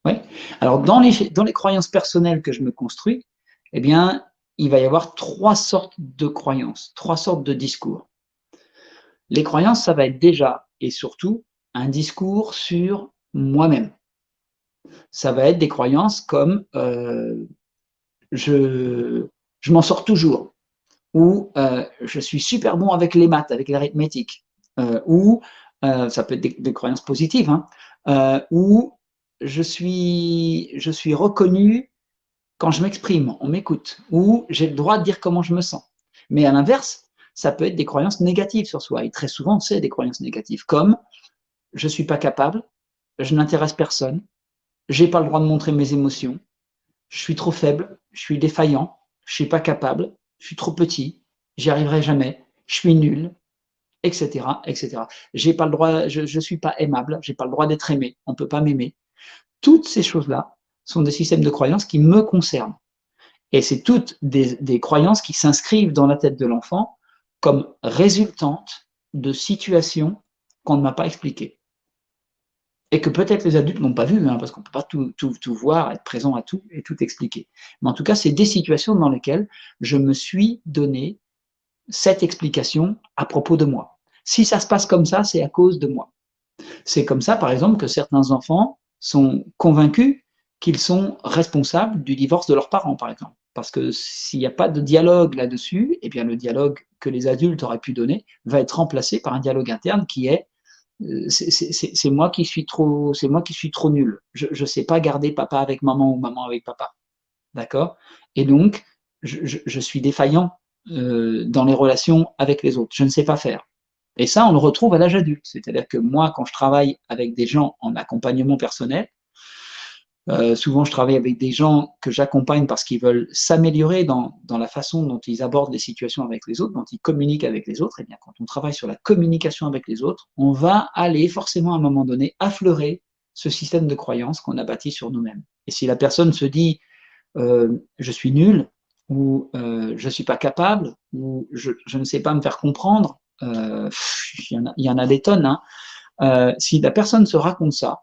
Ouais. Alors, dans les croyances personnelles que je me construis, eh bien, il va y avoir trois sortes de croyances, trois sortes de discours. Les croyances, ça va être déjà et surtout un discours sur moi-même. Ça va être des croyances comme je, je m'en sors toujours, ou je suis super bon avec les maths, avec l'arithmétique, ou ça peut être des croyances positives, hein, ou je suis reconnu quand je m'exprime, on m'écoute, ou j'ai le droit de dire comment je me sens. Mais à l'inverse, ça peut être des croyances négatives sur soi. Et très souvent, c'est des croyances négatives, comme je ne suis pas capable, je n'intéresse personne, je n'ai pas le droit de montrer mes émotions, je suis trop faible, je suis défaillant, je ne suis pas capable, je suis trop petit, j'y arriverai jamais, je suis nul, etc., etc. J'ai pas le droit, je ne suis pas aimable, j'ai pas le droit d'être aimé, on ne peut pas m'aimer. Toutes ces choses-là sont des systèmes de croyances qui me concernent. Et c'est toutes des croyances qui s'inscrivent dans la tête de l'enfant comme résultantes de situations qu'on ne m'a pas expliquées. Et que peut-être les adultes n'ont pas vu, hein, parce qu'on ne peut pas tout voir, être présent à tout et tout expliquer. Mais en tout cas, c'est des situations dans lesquelles je me suis donné cette explication à propos de moi. Si ça se passe comme ça, c'est à cause de moi. C'est comme ça, par exemple, que certains enfants sont convaincus qu'ils sont responsables du divorce de leurs parents, par exemple. Parce que s'il n'y a pas de dialogue là-dessus, eh bien le dialogue que les adultes auraient pu donner va être remplacé par un dialogue interne qui est c'est moi qui suis trop, c'est moi qui suis trop nul. Je ne sais pas garder papa avec maman ou maman avec papa, d'accord? Et donc je suis défaillant dans les relations avec les autres. Je ne sais pas faire. Et ça, on le retrouve à l'âge adulte. C'est-à-dire que moi, quand je travaille avec des gens en accompagnement personnel, souvent, je travaille avec des gens que j'accompagne parce qu'ils veulent s'améliorer dans la façon dont ils abordent les situations avec les autres, dont ils communiquent avec les autres. Et bien, quand on travaille sur la communication avec les autres, on va aller forcément à un moment donné affleurer ce système de croyances qu'on a bâti sur nous-mêmes. Et si la personne se dit je suis nul, ou je ne suis pas capable, ou je ne sais pas me faire comprendre, il y en a des tonnes. Hein. Si la personne se raconte ça,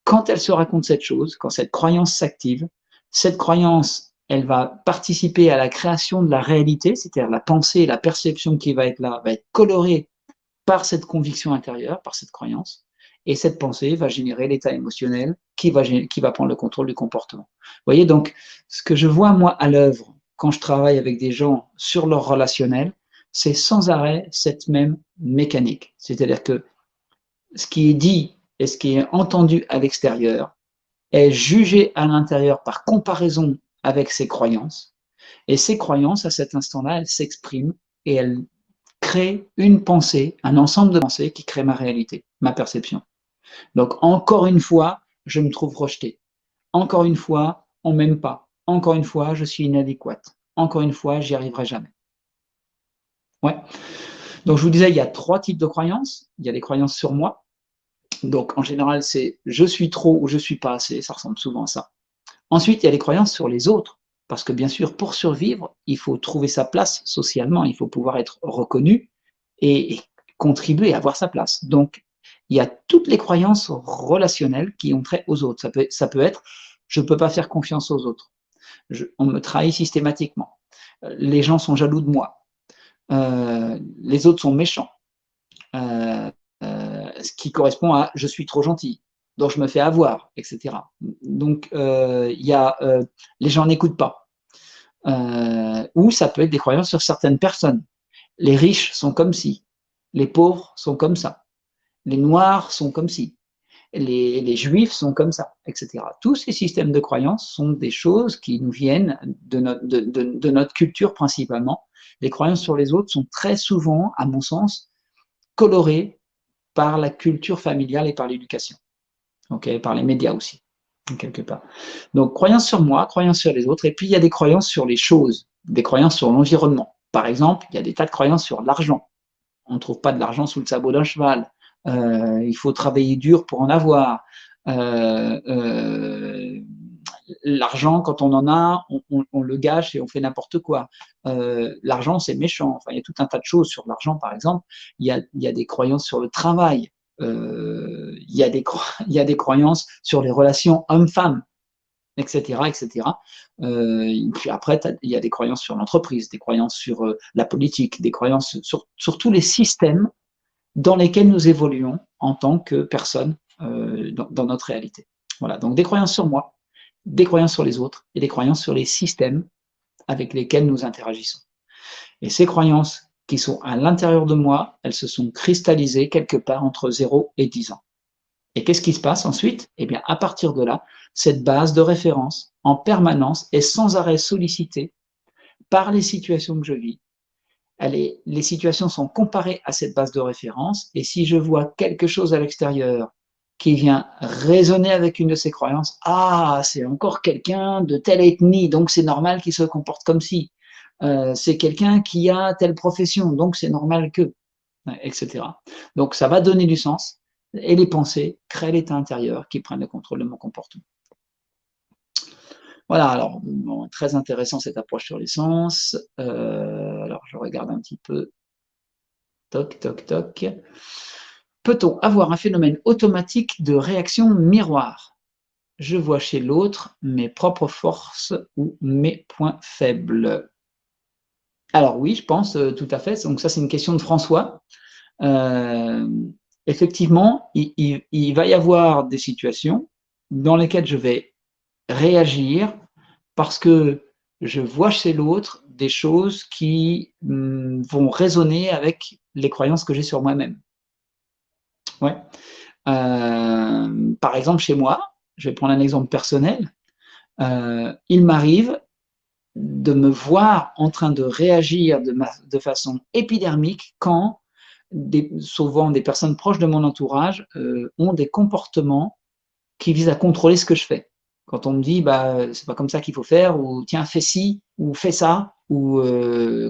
quand elle se raconte cette chose, quand cette croyance s'active, cette croyance, elle va participer à la création de la réalité, c'est-à-dire la pensée, la perception qui va être là, va être colorée par cette conviction intérieure, par cette croyance, et cette pensée va générer l'état émotionnel qui va prendre le contrôle du comportement. Vous voyez, donc, ce que je vois, moi, à l'œuvre, quand je travaille avec des gens sur leur relationnel, c'est sans arrêt cette même mécanique. C'est-à-dire que ce qui est dit et ce qui est entendu à l'extérieur est jugé à l'intérieur par comparaison avec ses croyances. Et ces croyances, à cet instant-là, elles s'expriment et elles créent une pensée, un ensemble de pensées qui crée ma réalité, ma perception. Donc, encore une fois, je me trouve rejeté. Encore une fois, on m'aime pas. Encore une fois, je suis inadéquate. Encore une fois, j'y arriverai jamais. Ouais. Donc, je vous disais, il y a 3 types de croyances. Il y a les croyances sur moi. Donc, en général, c'est je suis trop ou je suis pas assez. Ça ressemble souvent à ça. Ensuite, il y a les croyances sur les autres. Parce que bien sûr, pour survivre, il faut trouver sa place socialement, il faut pouvoir être reconnu et contribuer à avoir sa place. Donc, il y a toutes les croyances relationnelles qui ont trait aux autres. Ça peut être, je ne peux pas faire confiance aux autres. On me trahit systématiquement. Les gens sont jaloux de moi. Les autres sont méchants. Euh, ce qui correspond à je suis trop gentil, donc je me fais avoir, etc. Donc il y a les gens n'écoutent pas. Ou ça peut être des croyances sur certaines personnes. Les riches sont comme ci, les pauvres sont comme ça, les noirs sont comme ci, les juifs sont comme ça, etc. Tous ces systèmes de croyances sont des choses qui nous viennent de notre culture principalement. Les croyances sur les autres sont très souvent, à mon sens, colorées par la culture familiale et par l'éducation, okay, par les médias aussi, quelque part. Donc, croyances sur moi, croyances sur les autres, et puis il y a des croyances sur les choses, des croyances sur l'environnement. Par exemple, il y a des tas de croyances sur l'argent. On ne trouve pas de l'argent sous le sabot d'un cheval. Il faut travailler dur pour en avoir. Euh, euh, L'argent, quand on en a, on le gâche et on fait n'importe quoi. L'argent, c'est méchant. Enfin, il y a tout un tas de choses sur l'argent, par exemple. Il y a des croyances sur le travail. Il y a des croyances sur les relations hommes-femmes, etc., etc. Et puis après, il y a des croyances sur l'entreprise, des croyances sur la politique, des croyances sur tous les systèmes dans lesquels nous évoluons en tant que personnes dans notre réalité. Voilà, donc des croyances sur moi, des croyances sur les autres et des croyances sur les systèmes avec lesquels nous interagissons. Et ces croyances qui sont à l'intérieur de moi, elles se sont cristallisées quelque part entre 0 et 10 ans. Et qu'est-ce qui se passe ensuite? Eh bien, à partir de là, cette base de référence en permanence est sans arrêt sollicitée par les situations que je vis. Les situations sont comparées à cette base de référence, et si je vois quelque chose à l'extérieur qui vient résonner avec une de ces croyances, ah, c'est encore quelqu'un de telle ethnie, donc c'est normal qu'il se comporte comme si. C'est quelqu'un qui a telle profession, donc c'est normal que, etc. Donc ça va donner du sens, et les pensées créent l'état intérieur qui prennent le contrôle de mon comportement. Voilà, alors, bon, très intéressant cette approche sur les sens. Alors, je regarde un petit peu. Toc, toc, toc. Peut-on avoir un phénomène automatique de réaction miroir? Je vois chez l'autre mes propres forces ou mes points faibles. Alors oui, je pense tout à fait. Donc ça, c'est une question de François. Euh, Effectivement, il va y avoir des situations dans lesquelles je vais réagir parce que je vois chez l'autre des choses qui vont résonner avec les croyances que j'ai sur moi-même. Ouais. Par exemple, chez moi, je vais prendre un exemple personnel, il m'arrive de me voir en train de réagir de façon épidermique quand souvent des personnes proches de mon entourage ont des comportements qui visent à contrôler ce que je fais. Quand on me dit bah c'est pas comme ça qu'il faut faire, ou tiens fais ci ou fais ça, ou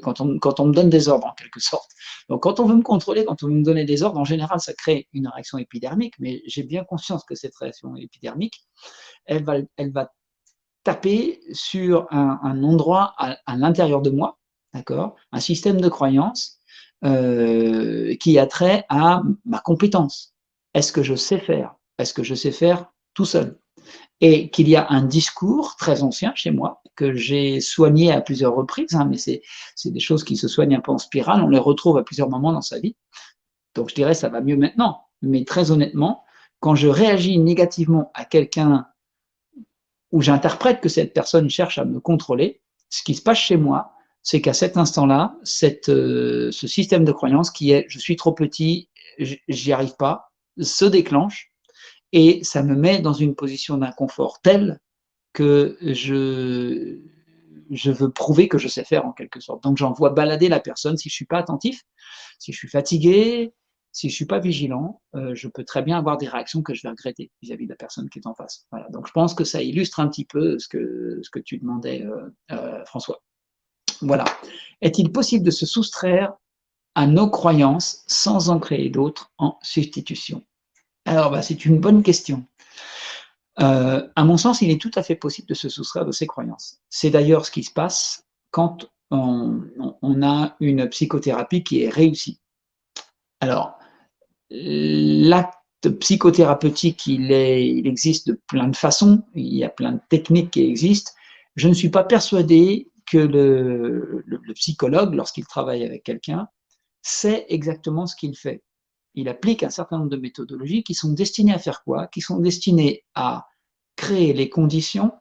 quand on me donne des ordres en quelque sorte. Donc quand on veut me contrôler, quand on veut me donner des ordres, en général ça crée une réaction épidermique, mais j'ai bien conscience que cette réaction épidermique, elle va taper sur un endroit à l'intérieur de moi, d'accord, un système de croyances qui a trait à ma compétence. Est-ce que je sais faire? Est-ce que je sais faire tout seul? Et qu'il y a un discours très ancien chez moi, que j'ai soigné à plusieurs reprises, hein, mais c'est des choses qui se soignent un peu en spirale, on les retrouve à plusieurs moments dans sa vie. Donc je dirais ça va mieux maintenant. Mais très honnêtement, quand je réagis négativement à quelqu'un où j'interprète que cette personne cherche à me contrôler, ce qui se passe chez moi, c'est qu'à cet instant-là, ce système de croyance qui est je suis trop petit, j'y arrive pas, se déclenche et ça me met dans une position d'inconfort telle que je veux prouver que je sais faire en quelque sorte. Donc j'envoie balader la personne si je suis pas attentif, si je suis fatigué, si je suis pas vigilant, je peux très bien avoir des réactions que je vais regretter vis-à-vis de la personne qui est en face. Voilà. Donc je pense que ça illustre un petit peu ce que tu demandais, François. Voilà. Est-il possible de se soustraire à nos croyances sans en créer d'autres en substitution? Alors, bah, c'est une bonne question. À mon sens, il est tout à fait possible de se soustraire de ses croyances. C'est d'ailleurs ce qui se passe quand on a une psychothérapie qui est réussie. Alors, l'acte psychothérapeutique, il existe de plein de façons, il y a plein de techniques qui existent. Je ne suis pas persuadé que le psychologue, lorsqu'il travaille avec quelqu'un, sait exactement ce qu'il fait. Il applique un certain nombre de méthodologies qui sont destinées à faire quoi? Qui sont destinées à créer les conditions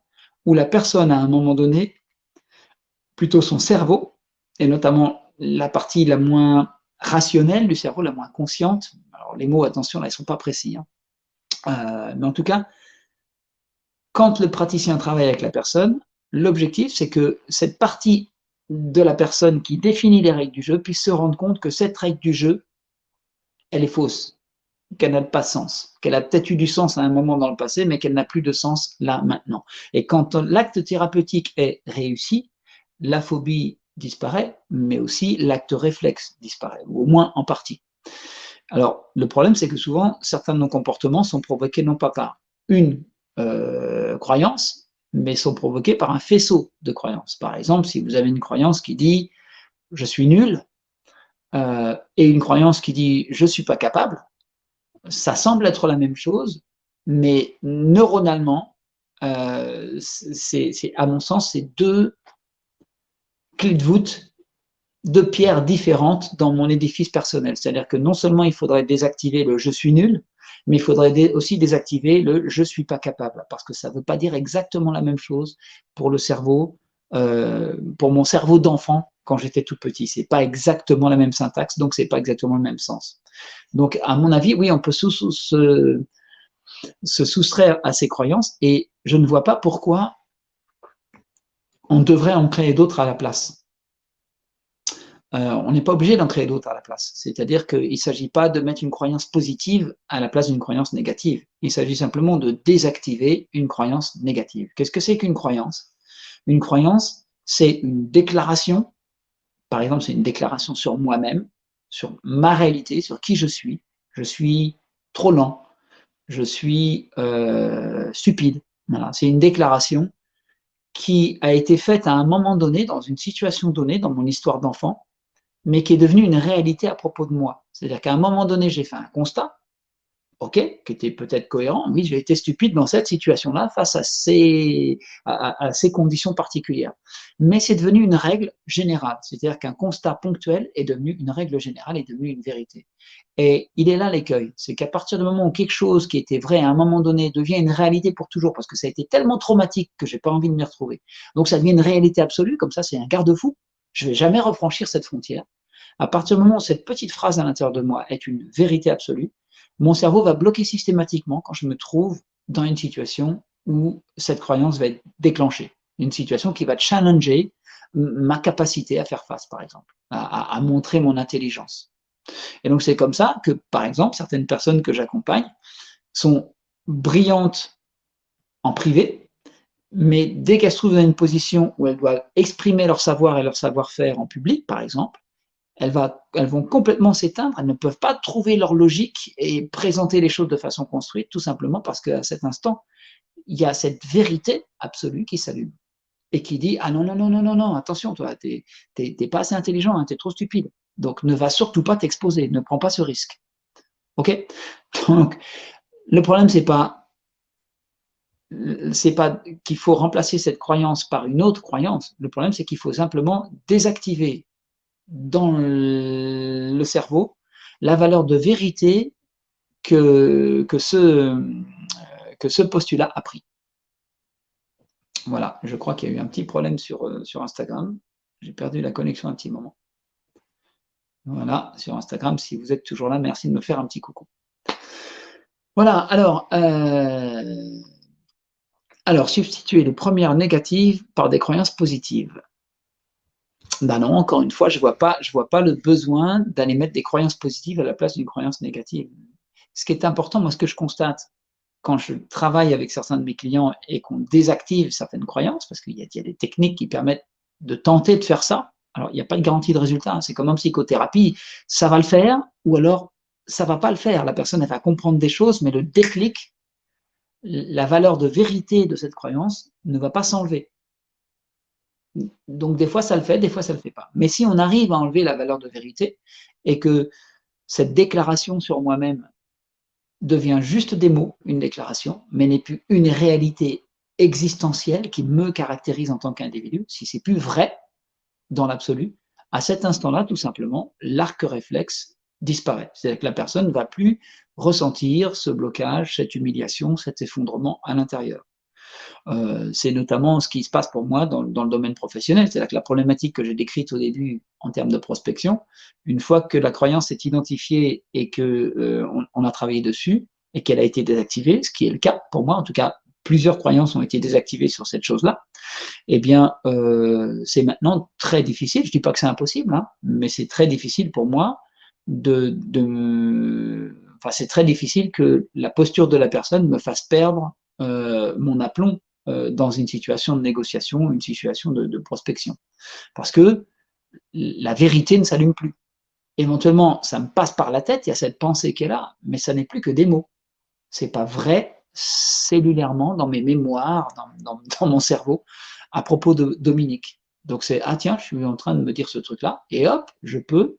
où la personne, à un moment donné, plutôt son cerveau, et notamment la partie la moins rationnelle du cerveau, la moins consciente, alors les mots, attention, là, ils ne sont pas précis, hein. Mais en tout cas, quand le praticien travaille avec la personne, l'objectif, c'est que cette partie de la personne qui définit les règles du jeu puisse se rendre compte que cette règle du jeu, elle est fausse, qu'elle n'a pas de sens, qu'elle a peut-être eu du sens à un moment dans le passé, mais qu'elle n'a plus de sens là, maintenant. Et quand l'acte thérapeutique est réussi, la phobie disparaît, mais aussi l'acte réflexe disparaît, ou au moins en partie. Alors, le problème, c'est que souvent, certains de nos comportements sont provoqués non pas par une croyance, mais sont provoqués par un faisceau de croyances. Par exemple, si vous avez une croyance qui dit je suis nul, et une croyance qui dit je ne suis pas capable, ça semble être la même chose, mais neuronalement, à mon sens, c'est deux clés de voûte, deux pierres différentes dans mon édifice personnel. C'est-à-dire que non seulement il faudrait désactiver le je suis nul, mais il faudrait aussi désactiver le je suis pas capable, parce que ça ne veut pas dire exactement la même chose pour le cerveau, pour mon cerveau d'enfant quand j'étais tout petit. C'est pas exactement la même syntaxe, donc c'est pas exactement le même sens. Donc, à mon avis, oui, on peut se soustraire à ces croyances et je ne vois pas pourquoi on devrait en créer d'autres à la place. On n'est pas obligé d'en créer d'autres à la place. C'est-à-dire qu'il ne s'agit pas de mettre une croyance positive à la place d'une croyance négative. Il s'agit simplement de désactiver une croyance négative. Qu'est-ce que c'est qu'une croyance? Une croyance, c'est une déclaration, par exemple, c'est une déclaration sur moi-même, sur ma réalité, sur qui je suis. Je suis trop lent, je suis stupide. Voilà. C'est une déclaration qui a été faite à un moment donné, dans une situation donnée, dans mon histoire d'enfant, mais qui est devenue une réalité à propos de moi. C'est-à-dire qu'à un moment donné, j'ai fait un constat, ok, qui était peut-être cohérent. Oui, j'ai été stupide dans cette situation-là face à ces conditions particulières. Mais c'est devenu une règle générale, c'est-à-dire qu'un constat ponctuel est devenu une règle générale, est devenu une vérité. Et il est là l'écueil, c'est qu'à partir du moment où quelque chose qui était vrai à un moment donné devient une réalité pour toujours, parce que ça a été tellement traumatique que j'ai pas envie de m'y retrouver. Donc ça devient une réalité absolue, comme ça c'est un garde-fou. Je vais jamais refranchir cette frontière. À partir du moment où cette petite phrase à l'intérieur de moi est une vérité absolue, mon cerveau va bloquer systématiquement quand je me trouve dans une situation où cette croyance va être déclenchée. Une situation qui va challenger ma capacité à faire face, par exemple, à montrer mon intelligence. Et donc c'est comme ça que, par exemple, certaines personnes que j'accompagne sont brillantes en privé, mais dès qu'elles se trouvent dans une position où elles doivent exprimer leur savoir et leur savoir-faire en public, par exemple, elles vont complètement s'éteindre, elles ne peuvent pas trouver leur logique et présenter les choses de façon construite, tout simplement parce qu'à cet instant, il y a cette vérité absolue qui s'allume et qui dit ah non, non, non, non, non, non, attention, toi, t'es pas assez intelligent, hein, t'es trop stupide. Donc ne va surtout pas t'exposer, ne prends pas ce risque. Ok. Donc le problème, c'est pas qu'il faut remplacer cette croyance par une autre croyance. Le problème, c'est qu'il faut simplement désactiver dans le cerveau la valeur de vérité que ce postulat a pris. Voilà, je crois qu'il y a eu un petit problème sur Instagram. J'ai perdu la connexion un petit moment. Voilà, sur Instagram, si vous êtes toujours là, merci de me faire un petit coucou. Voilà, alors substituer les premières négatives par des croyances positives. Ben non, encore une fois, je vois pas le besoin d'aller mettre des croyances positives à la place d'une croyance négative. Ce qui est important, moi, ce que je constate quand je travaille avec certains de mes clients et qu'on désactive certaines croyances, parce qu'il y a des techniques qui permettent de tenter de faire ça. Alors, il n'y a pas de garantie de résultat, hein, c'est comme en psychothérapie, ça va le faire, ou alors ça va pas le faire. La personne, elle va comprendre des choses, mais le déclic, la valeur de vérité de cette croyance ne va pas s'enlever. Donc, des fois, ça le fait, des fois, ça le fait pas. Mais si on arrive à enlever la valeur de vérité et que cette déclaration sur moi-même devient juste des mots, une déclaration, mais n'est plus une réalité existentielle qui me caractérise en tant qu'individu, si c'est plus vrai dans l'absolu, à cet instant-là, tout simplement, l'arc réflexe disparaît. C'est-à-dire que la personne ne va plus ressentir ce blocage, cette humiliation, cet effondrement à l'intérieur. C'est notamment ce qui se passe pour moi dans le domaine professionnel. C'est-à-dire que la problématique que j'ai décrite au début en termes de prospection, une fois que la croyance est identifiée et qu'on a travaillé dessus et qu'elle a été désactivée, ce qui est le cas pour moi, en tout cas, plusieurs croyances ont été désactivées sur cette chose-là, eh bien, c'est maintenant très difficile. Je ne dis pas que c'est impossible, hein, mais c'est très difficile pour moi enfin, c'est très difficile que la posture de la personne me fasse perdre mon aplomb dans une situation de négociation, une situation de prospection. Parce que la vérité ne s'allume plus. Éventuellement, ça me passe par la tête, il y a cette pensée qui est là, mais ça n'est plus que des mots. C'est pas vrai cellulairement dans mes mémoires, dans mon cerveau, à propos de Dominique. Donc c'est ah tiens, je suis en train de me dire ce truc-là, et hop, je peux,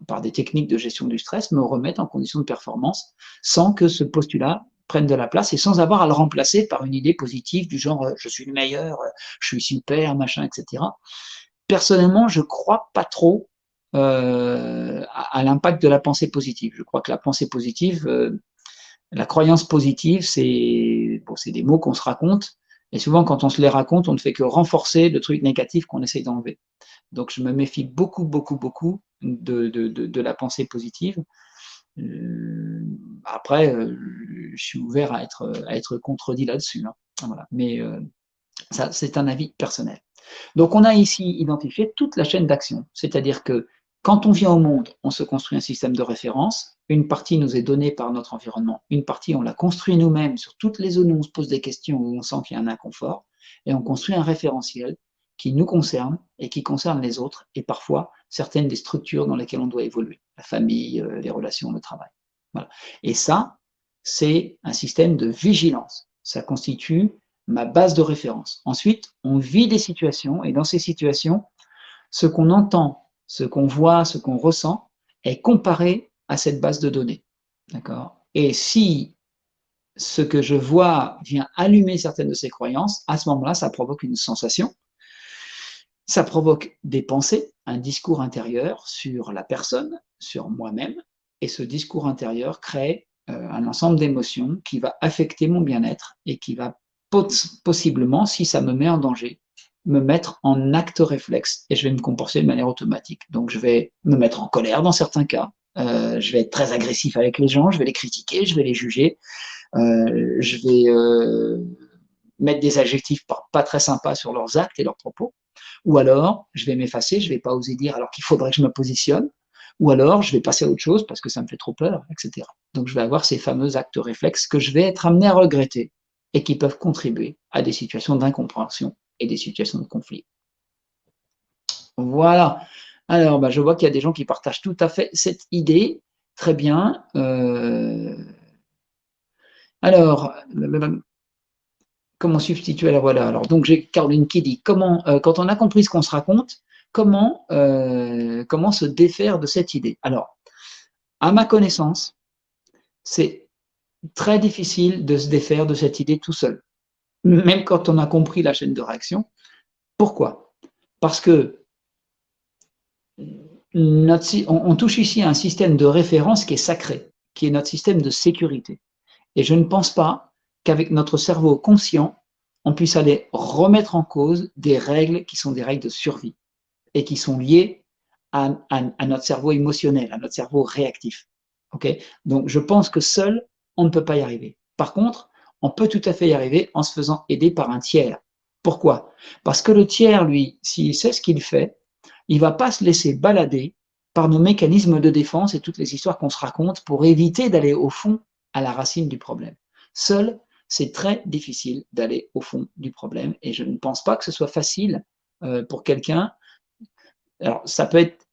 par des techniques de gestion du stress, me remettre en condition de performance sans que ce postulat prenne de la place et sans avoir à le remplacer par une idée positive du genre je suis le meilleur, je suis super, machin, etc. Personnellement, je crois pas trop à l'impact de la pensée positive. Je crois que la pensée positive, la croyance positive, c'est bon, des mots qu'on se raconte, et souvent quand on se les raconte, on ne fait que renforcer le truc négatif qu'on essaye d'enlever. Donc je me méfie beaucoup, beaucoup, beaucoup de la pensée positive. Après, je suis ouvert à être contredit là-dessus, hein. Voilà. Mais ça, c'est un avis personnel. Donc on a ici identifié toute la chaîne d'action, c'est-à-dire que quand on vient au monde, on se construit un système de référence, une partie nous est donnée par notre environnement, une partie on la construit nous-mêmes sur toutes les zones où on se pose des questions, où on sent qu'il y a un inconfort, et on construit un référentiel qui nous concerne et qui concerne les autres, et parfois certaines des structures dans lesquelles on doit évoluer, la famille, les relations, le travail. Voilà. Et ça, c'est un système de vigilance. Ça constitue ma base de référence. Ensuite, on vit des situations et dans ces situations, ce qu'on entend, ce qu'on voit, ce qu'on ressent est comparé à cette base de données. D'accord ? Et si ce que je vois vient allumer certaines de ces croyances, à ce moment-là, ça provoque une sensation, ça provoque des pensées, un discours intérieur sur la personne, sur moi-même, et ce discours intérieur crée un ensemble d'émotions qui va affecter mon bien-être et qui va possiblement, si ça me met en danger, me mettre en acte réflexe et je vais me comporter de manière automatique. Donc je vais me mettre en colère dans certains cas, je vais être très agressif avec les gens, je vais les critiquer, je vais les juger, je vais mettre des adjectifs pas très sympas sur leurs actes et leurs propos, ou alors je vais m'effacer, je ne vais pas oser dire alors qu'il faudrait que je me positionne, ou alors je vais passer à autre chose parce que ça me fait trop peur, etc. Donc je vais avoir ces fameux actes réflexes que je vais être amené à regretter et qui peuvent contribuer à des situations d'incompréhension et des situations de conflit. Voilà. Alors, je vois qu'il y a des gens qui partagent tout à fait cette idée. Très bien. Alors, comment substituer la voilà. Alors, donc j'ai Caroline qui dit comment, quand on a compris ce qu'on se raconte, comment se défaire de cette idée. Alors, à ma connaissance, c'est très difficile de se défaire de cette idée tout seul, même quand on a compris la chaîne de réaction. Pourquoi? Parce que on touche ici à un système de référence qui est sacré, qui est notre système de sécurité. Et je ne pense pas qu'avec notre cerveau conscient, on puisse aller remettre en cause des règles qui sont des règles de survie et qui sont liées à notre cerveau émotionnel, à notre cerveau réactif. Okay. Donc, je pense que seul, on ne peut pas y arriver. Par contre, on peut tout à fait y arriver en se faisant aider par un tiers. Pourquoi? Parce que le tiers, lui, s'il sait ce qu'il fait, il ne va pas se laisser balader par nos mécanismes de défense et toutes les histoires qu'on se raconte pour éviter d'aller au fond, à la racine du problème. Seul, c'est très difficile d'aller au fond du problème et je ne pense pas que ce soit facile pour quelqu'un. Alors, ça peut être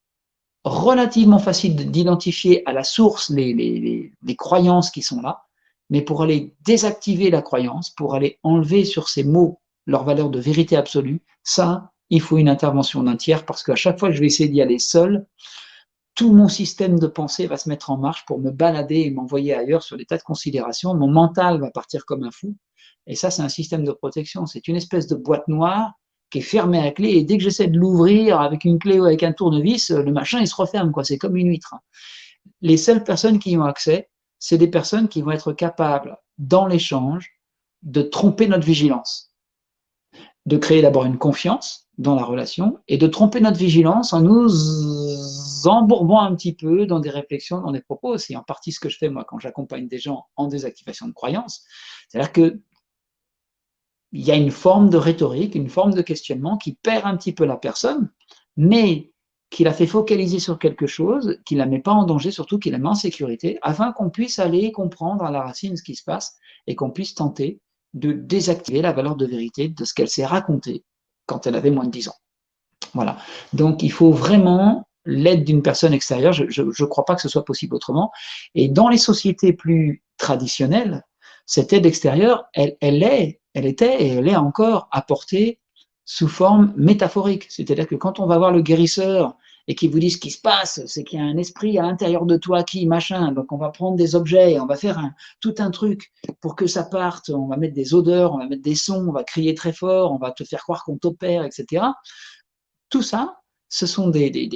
relativement facile d'identifier à la source les croyances qui sont là, mais pour aller désactiver la croyance, pour aller enlever sur ces mots leur valeur de vérité absolue, ça, il faut une intervention d'un tiers parce qu'à chaque fois que je vais essayer d'y aller seul, tout mon système de pensée va se mettre en marche pour me balader et m'envoyer ailleurs sur des tas de considérations. Mon mental va partir comme un fou. Et ça, c'est un système de protection. C'est une espèce de boîte noire qui est fermée à clé. Et dès que j'essaie de l'ouvrir avec une clé ou avec un tournevis, le machin, il se referme, quoi. C'est comme une huître. Les seules personnes qui y ont accès, c'est des personnes qui vont être capables, dans l'échange, de tromper notre vigilance, de créer d'abord une confiance dans la relation et de tromper notre vigilance en nous embourbant un petit peu dans des réflexions, dans des propos. C'est en partie ce que je fais moi quand j'accompagne des gens en désactivation de croyances. C'est-à-dire que il y a une forme de rhétorique, une forme de questionnement qui perd un petit peu la personne, mais qui la fait focaliser sur quelque chose, qui ne la met pas en danger, surtout qui la met en sécurité, afin qu'on puisse aller comprendre à la racine ce qui se passe et qu'on puisse tenter de désactiver la valeur de vérité de ce qu'elle s'est raconté quand elle avait moins de 10 ans. Voilà. Donc, il faut vraiment l'aide d'une personne extérieure. Je ne crois pas que ce soit possible autrement. Et dans les sociétés plus traditionnelles, cette aide extérieure, elle était et elle est encore apportée sous forme métaphorique. C'est-à-dire que quand on va voir le guérisseur et qu'il vous dit ce qui se passe, c'est qu'il y a un esprit à l'intérieur de toi qui, machin, donc on va prendre des objets, on va faire tout un truc pour que ça parte, on va mettre des odeurs, on va mettre des sons, on va crier très fort, on va te faire croire qu'on t'opère, etc. Tout ça, ce sont des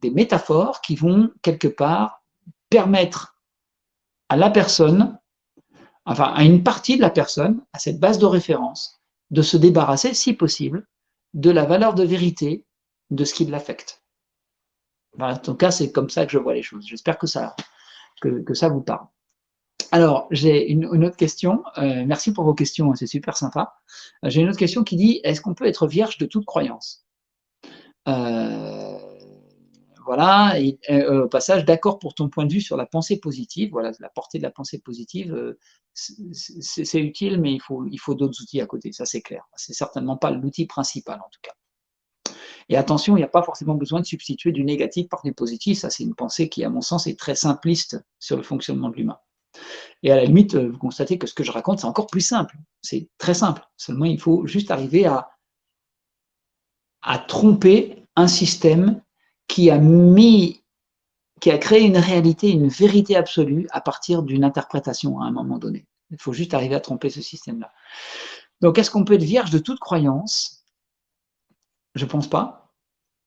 métaphores qui vont quelque part permettre à la personne, enfin à une partie de la personne, à cette base de référence, de se débarrasser, si possible, de la valeur de vérité de ce qui l'affecte. En tout cas, c'est comme ça que je vois les choses. J'espère que ça vous parle. Alors, j'ai une autre question. Merci pour vos questions, c'est super sympa. J'ai une autre question qui dit, est-ce qu'on peut être vierge de toute croyance? Voilà, et au passage, d'accord pour ton point de vue sur la pensée positive, voilà, la portée de la pensée positive, c'est utile, mais il faut d'autres outils à côté, ça c'est clair. C'est certainement pas l'outil principal en tout cas. Et attention, il n'y a pas forcément besoin de substituer du négatif par du positif, ça c'est une pensée qui, à mon sens, est très simpliste sur le fonctionnement de l'humain. Et à la limite, vous constatez que ce que je raconte, c'est encore plus simple, c'est très simple, seulement il faut juste arriver à tromper un système qui a mis, qui a créé une réalité, une vérité absolue à partir d'une interprétation à un moment donné. Il faut juste arriver à tromper ce système-là. Donc, est-ce qu'on peut être vierge de toute croyance? Je ne pense pas.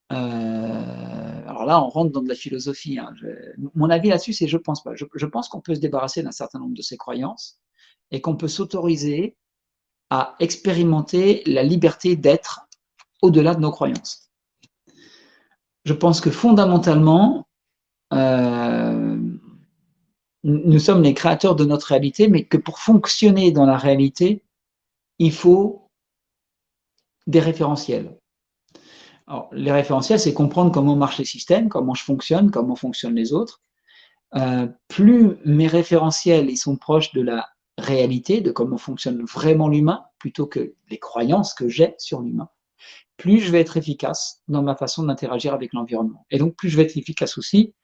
Alors là, on rentre dans de la philosophie. Hein. Mon avis là-dessus, c'est je ne pense pas. Je pense qu'on peut se débarrasser d'un certain nombre de ces croyances et qu'on peut s'autoriser à expérimenter la liberté d'être au-delà de nos croyances. Je pense que fondamentalement, nous sommes les créateurs de notre réalité, mais que pour fonctionner dans la réalité, il faut des référentiels. Alors, les référentiels, c'est comprendre comment marchent les systèmes, comment je fonctionne, comment fonctionnent les autres. Plus mes référentiels ils sont proches de la réalité, de comment fonctionne vraiment l'humain, plutôt que les croyances que j'ai sur l'humain, plus je vais être efficace dans ma façon d'interagir avec l'environnement. Et donc, plus je vais être efficace aussi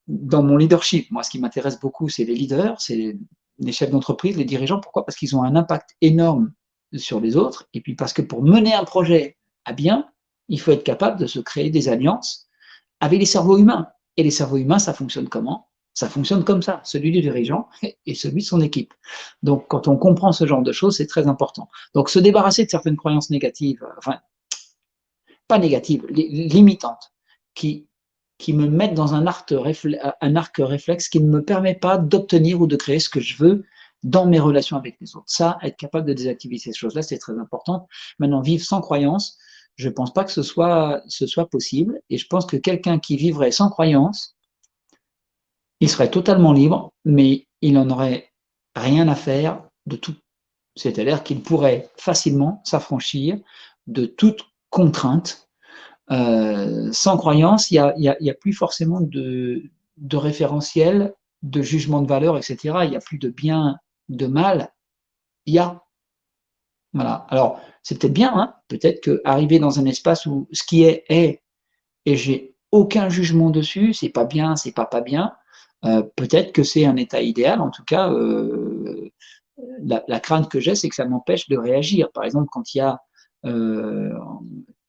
dans mon leadership. Moi, ce qui m'intéresse beaucoup, c'est les leaders, c'est les chefs d'entreprise, les dirigeants. Pourquoi? Parce qu'ils ont un impact énorme sur les autres. Et puis parce que pour mener un projet à bien, il faut être capable de se créer des alliances avec les cerveaux humains. Et les cerveaux humains, ça fonctionne comment? Ça fonctionne comme ça, celui du dirigeant et celui de son équipe. Donc, quand on comprend ce genre de choses, c'est très important. Donc, se débarrasser de certaines croyances négatives, enfin, pas négatives, limitantes, qui me mettent dans un arc réflexe qui ne me permet pas d'obtenir ou de créer ce que je veux dans mes relations avec les autres. Ça, être capable de désactiver ces choses-là, c'est très important. Maintenant, vivre sans croyance, je ne pense pas que ce soit possible. Et je pense que quelqu'un qui vivrait sans croyance, il serait totalement libre, mais il n'en aurait rien à faire de tout. C'est-à-dire qu'il pourrait facilement s'affranchir de toute contrainte. Sans croyance, il n'y a plus forcément de référentiel, de jugement de valeur, etc. Il n'y a plus de bien, de mal. Il y a. Voilà. Alors, c'est peut-être bien, hein, peut-être qu'arriver dans un espace où ce qui est, et j'ai aucun jugement dessus, c'est pas bien, c'est pas bien, peut-être que c'est un état idéal. En tout cas, la crainte que j'ai, c'est que ça m'empêche de réagir. Par exemple, quand il y a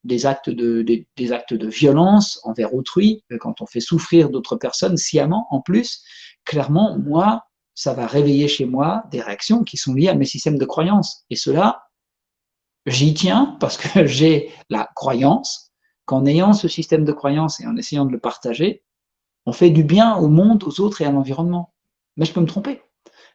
des actes de violence envers autrui, quand on fait souffrir d'autres personnes sciemment, en plus, clairement, moi, ça va réveiller chez moi des réactions qui sont liées à mes systèmes de croyances. Et cela, j'y tiens parce que j'ai la croyance qu'en ayant ce système de croyances et en essayant de le partager, on fait du bien au monde, aux autres et à l'environnement. Mais je peux me tromper.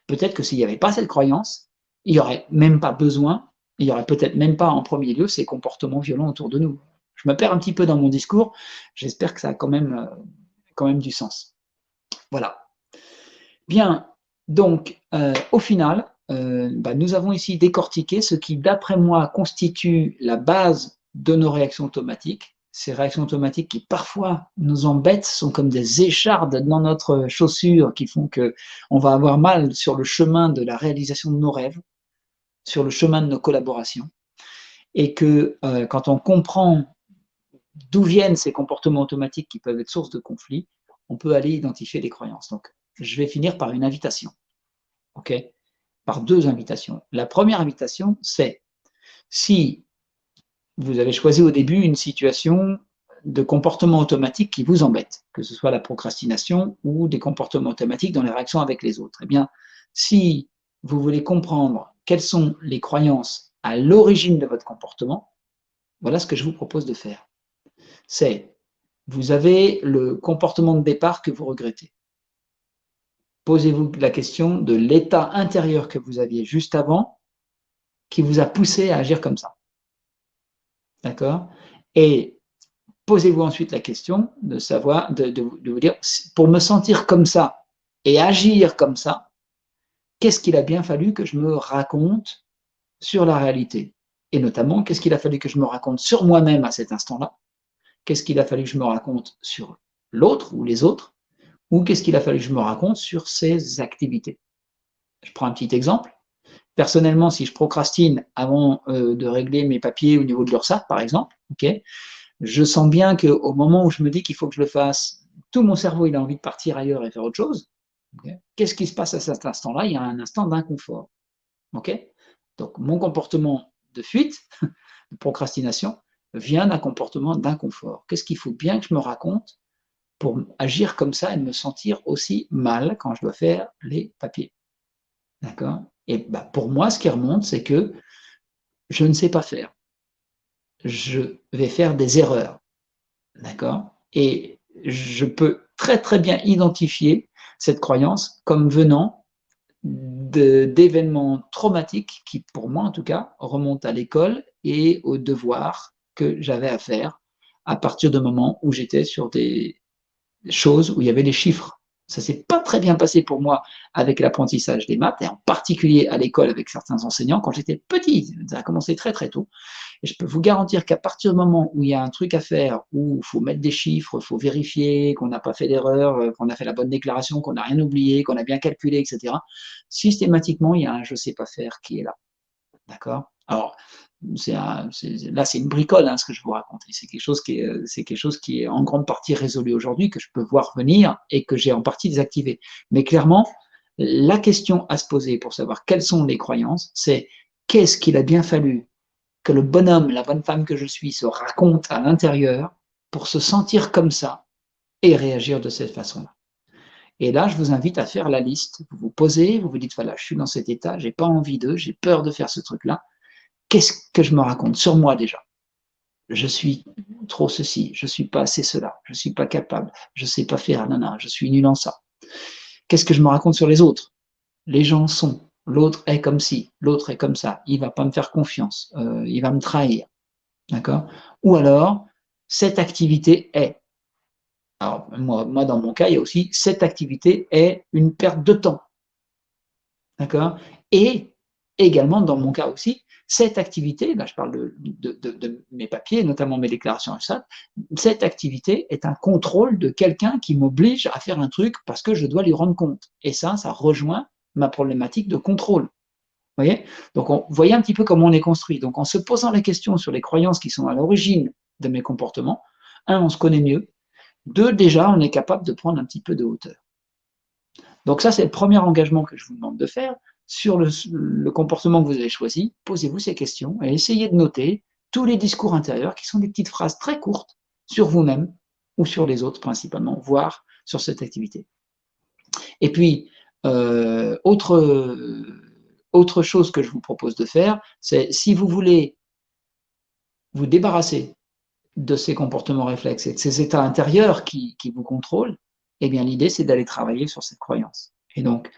Peut-être que s'il n'y avait pas cette croyance, il n'y aurait même pas besoin, il n'y aurait peut-être même pas en premier lieu ces comportements violents autour de nous. Je me perds un petit peu dans mon discours, j'espère que ça a quand même du sens. Voilà. Bien, donc au final, nous avons ici décortiqué ce qui, d'après moi, constitue la base de nos réactions automatiques. Ces réactions automatiques qui parfois nous embêtent, sont comme des échardes dans notre chaussure qui font qu'on va avoir mal sur le chemin de la réalisation de nos rêves, sur le chemin de nos collaborations. Et que quand on comprend d'où viennent ces comportements automatiques qui peuvent être source de conflits, on peut aller identifier les croyances. Donc, je vais finir par une invitation. OK? Par deux invitations. La première invitation, c'est si vous avez choisi au début une situation de comportement automatique qui vous embête, que ce soit la procrastination ou des comportements automatiques dans les réactions avec les autres. Eh bien, si vous voulez comprendre quelles sont les croyances à l'origine de votre comportement, voilà ce que je vous propose de faire. C'est, vous avez le comportement de départ que vous regrettez. Posez-vous la question de l'état intérieur que vous aviez juste avant qui vous a poussé à agir comme ça. D'accord? Et posez-vous ensuite la question de savoir, de vous dire, pour me sentir comme ça et agir comme ça, qu'est-ce qu'il a bien fallu que je me raconte sur la réalité? Et notamment, qu'est-ce qu'il a fallu que je me raconte sur moi-même à cet instant-là? Qu'est-ce qu'il a fallu que je me raconte sur l'autre ou les autres? Ou qu'est-ce qu'il a fallu que je me raconte sur ces activités? Je prends un petit exemple. Personnellement, si je procrastine avant de régler mes papiers au niveau de l'URSSAF, par exemple, okay, je sens bien qu'au moment où je me dis qu'il faut que je le fasse, tout mon cerveau il a envie de partir ailleurs et faire autre chose. Okay. Qu'est-ce qui se passe à cet instant-là? Il y a un instant d'inconfort. Okay. Donc mon comportement de fuite, de procrastination, vient d'un comportement d'inconfort. Qu'est-ce qu'il faut bien que je me raconte pour agir comme ça et me sentir aussi mal quand je dois faire les papiers. D'accord? Et bah, pour moi, ce qui remonte, c'est que je ne sais pas faire. Je vais faire des erreurs. D'accord? Et je peux très très bien identifier cette croyance comme venant d'événements traumatiques qui, pour moi en tout cas, remontent à l'école et aux devoirs que j'avais à faire à partir du moment où j'étais sur des choses où il y avait des chiffres. Ça s'est pas très bien passé pour moi avec l'apprentissage des maths, et en particulier à l'école avec certains enseignants quand j'étais petit. Ça a commencé très très tôt. Et je peux vous garantir qu'à partir du moment où il y a un truc à faire, où il faut mettre des chiffres, il faut vérifier qu'on n'a pas fait d'erreur, qu'on a fait la bonne déclaration, qu'on n'a rien oublié, qu'on a bien calculé, etc., systématiquement, il y a un je ne sais pas faire qui est là. D'accord? Alors, là, c'est une bricole, hein, ce que je vous raconte. C'est quelque chose qui est en grande partie résolu aujourd'hui, que je peux voir venir et que j'ai en partie désactivé. Mais clairement, la question à se poser pour savoir quelles sont les croyances, c'est qu'est-ce qu'il a bien fallu que le bonhomme, la bonne femme que je suis se raconte à l'intérieur pour se sentir comme ça et réagir de cette façon-là. Et là, je vous invite à faire la liste. Vous vous posez, vous vous dites, voilà, je suis dans cet état, j'ai pas envie d'eux, j'ai peur de faire ce truc-là. Qu'est-ce que je me raconte sur moi déjà? Je suis trop ceci, je suis pas assez cela, je suis pas capable, je sais pas faire, nana, je suis nul en ça. Qu'est-ce que je me raconte sur les autres? Les gens sont, l'autre est comme ci, l'autre est comme ça, il va pas me faire confiance, il va me trahir, d'accord? Ou alors, cette activité est. Alors, moi, dans mon cas, il y a aussi, cette activité est une perte de temps, d'accord? Et également, dans mon cas aussi, cette activité, là je parle de mes papiers, notamment mes déclarations URSSAF, cette activité est un contrôle de quelqu'un qui m'oblige à faire un truc parce que je dois lui rendre compte. Et ça rejoint ma problématique de contrôle. Vous voyez? Donc, vous voyez un petit peu comment on est construit. Donc, en se posant la question sur les croyances qui sont à l'origine de mes comportements, un, on se connaît mieux. Deux, déjà, on est capable de prendre un petit peu de hauteur. Donc ça, c'est le premier engagement que je vous demande de faire. Sur le comportement que vous avez choisi, posez-vous ces questions et essayez de noter tous les discours intérieurs qui sont des petites phrases très courtes sur vous-même ou sur les autres principalement, voire sur cette activité. Et puis, autre chose que je vous propose de faire, c'est si vous voulez vous débarrasser de ces comportements réflexes et de ces états intérieurs qui vous contrôlent, eh bien l'idée c'est d'aller travailler sur cette croyance. Et donc,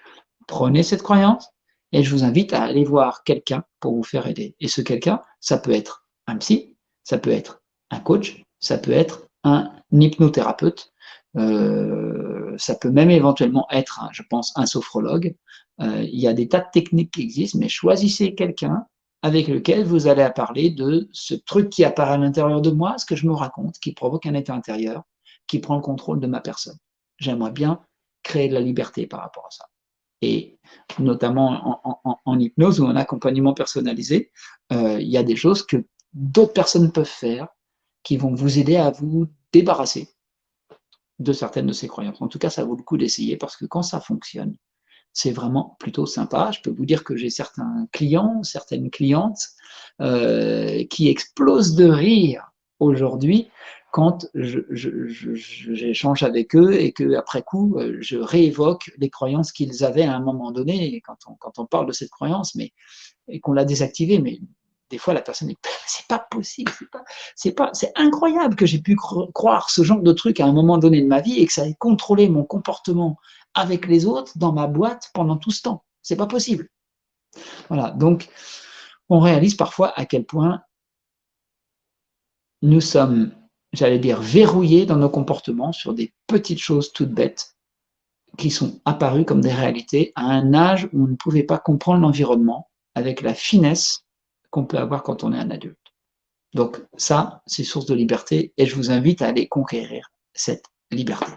prenez cette croyance et je vous invite à aller voir quelqu'un pour vous faire aider. Et ce quelqu'un, ça peut être un psy, ça peut être un coach, ça peut être un hypnothérapeute, ça peut même éventuellement être, je pense, un sophrologue. Il y a des tas de techniques qui existent, mais choisissez quelqu'un avec lequel vous allez parler de ce truc qui apparaît à l'intérieur de moi, ce que je me raconte, qui provoque un état intérieur, qui prend le contrôle de ma personne. J'aimerais bien créer de la liberté par rapport à ça. Et notamment en hypnose ou en accompagnement personnalisé, il y a des choses que d'autres personnes peuvent faire qui vont vous aider à vous débarrasser de certaines de ces croyances. En tout cas, ça vaut le coup d'essayer parce que quand ça fonctionne, c'est vraiment plutôt sympa. Je peux vous dire que j'ai certains clients, certaines clientes qui explosent de rire aujourd'hui quand j'échange avec eux et qu'après coup, je réévoque les croyances qu'ils avaient à un moment donné, et quand on parle de cette croyance, mais, et qu'on l'a désactivée, mais des fois la personne dit c'est pas possible, c'est incroyable que j'ai pu croire ce genre de truc à un moment donné de ma vie et que ça ait contrôlé mon comportement avec les autres dans ma boîte pendant tout ce temps. C'est pas possible. Voilà, donc on réalise parfois à quel point nous sommes, j'allais dire, verrouillés dans nos comportements sur des petites choses toutes bêtes qui sont apparues comme des réalités à un âge où on ne pouvait pas comprendre l'environnement avec la finesse qu'on peut avoir quand on est un adulte. Donc ça, c'est source de liberté et je vous invite à aller conquérir cette liberté.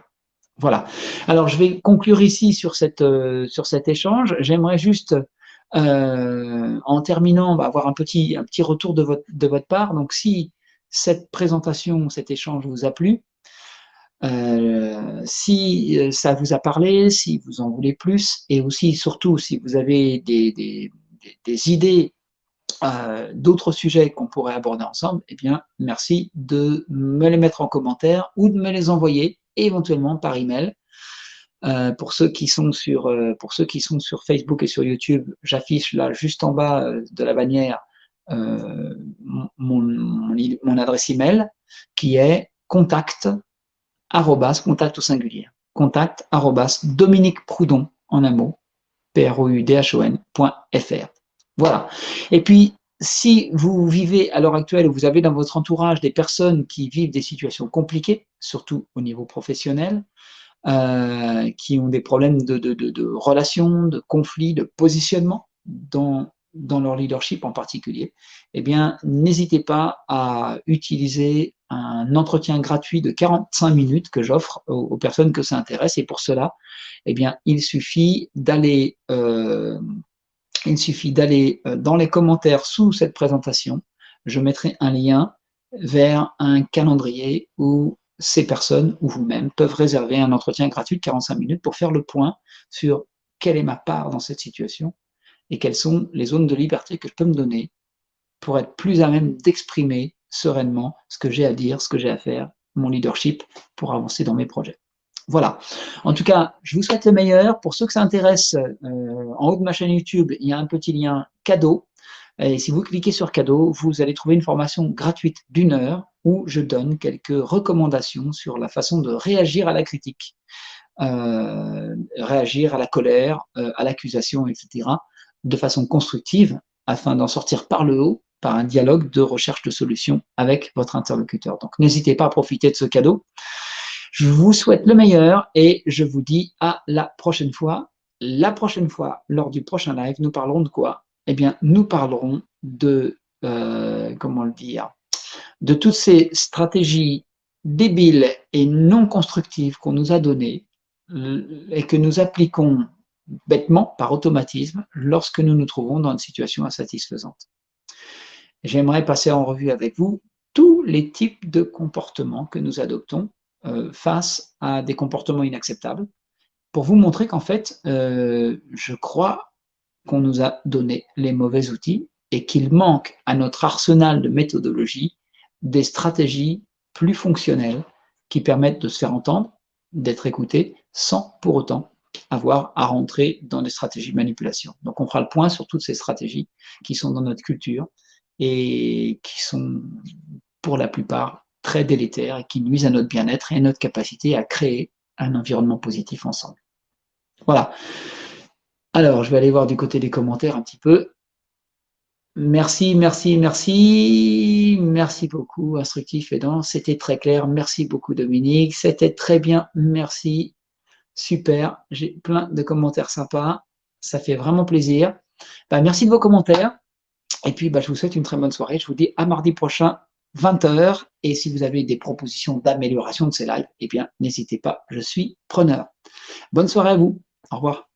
Voilà. Alors je vais conclure ici sur cet échange. J'aimerais juste, en terminant, avoir un petit retour de votre part. Donc si cette présentation, cet échange vous a plu, si ça vous a parlé, si vous en voulez plus, et aussi, surtout, si vous avez des idées d'autres sujets qu'on pourrait aborder ensemble, eh bien, merci de me les mettre en commentaire ou de me les envoyer éventuellement par email. Pour ceux qui sont sur Facebook et sur YouTube, j'affiche là juste en bas de la bannière mon adresse email qui est contact au singulier, contact Dominique Proudhon en un mot, proudhon.fr. Voilà. Et puis, si vous vivez à l'heure actuelle, vous avez dans votre entourage des personnes qui vivent des situations compliquées, surtout au niveau professionnel, qui ont des problèmes de relations, de conflits, de positionnement dans leur leadership en particulier, eh bien, n'hésitez pas à utiliser un entretien gratuit de 45 minutes que j'offre aux personnes que ça intéresse. Et pour cela, eh bien, il suffit d'aller dans les commentaires sous cette présentation. Je mettrai un lien vers un calendrier où ces personnes ou vous-même peuvent réserver un entretien gratuit de 45 minutes pour faire le point sur quelle est ma part dans cette situation et quelles sont les zones de liberté que je peux me donner pour être plus à même d'exprimer sereinement ce que j'ai à dire, ce que j'ai à faire, mon leadership pour avancer dans mes projets. Voilà. En tout cas, je vous souhaite le meilleur. Pour ceux que ça intéresse, en haut de ma chaîne YouTube, il y a un petit lien cadeau. Et si vous cliquez sur cadeau, vous allez trouver une formation gratuite d'1 heure où je donne quelques recommandations sur la façon de réagir à la critique, réagir à la colère, à l'accusation, etc., de façon constructive afin d'en sortir par le haut, par un dialogue de recherche de solutions avec votre interlocuteur. Donc, n'hésitez pas à profiter de ce cadeau. Je vous souhaite le meilleur et je vous dis à la prochaine fois. La prochaine fois, lors du prochain live, nous parlerons de quoi? Eh bien, nous parlerons de, comment le dire, de toutes ces stratégies débiles et non constructives qu'on nous a données et que nous appliquons bêtement, par automatisme, lorsque nous nous trouvons dans une situation insatisfaisante. J'aimerais passer en revue avec vous tous les types de comportements que nous adoptons face à des comportements inacceptables, pour vous montrer qu'en fait, je crois qu'on nous a donné les mauvais outils et qu'il manque à notre arsenal de méthodologie des stratégies plus fonctionnelles qui permettent de se faire entendre, d'être écouté, sans pour autant avoir à rentrer dans des stratégies de manipulation. Donc on fera le point sur toutes ces stratégies qui sont dans notre culture et qui sont pour la plupart très délétères et qui nuisent à notre bien-être et à notre capacité à créer un environnement positif ensemble. Voilà. Alors, je vais aller voir du côté des commentaires un petit peu. Merci, merci, merci. Merci beaucoup, instructif et dense. C'était très clair. Merci beaucoup, Dominique. C'était très bien. Merci. Super. J'ai plein de commentaires sympas. Ça fait vraiment plaisir. Merci de vos commentaires. Et puis, je vous souhaite une très bonne soirée. Je vous dis à mardi prochain, 20 h. Et si vous avez des propositions d'amélioration de ces lives, eh bien, n'hésitez pas. Je suis preneur. Bonne soirée à vous. Au revoir.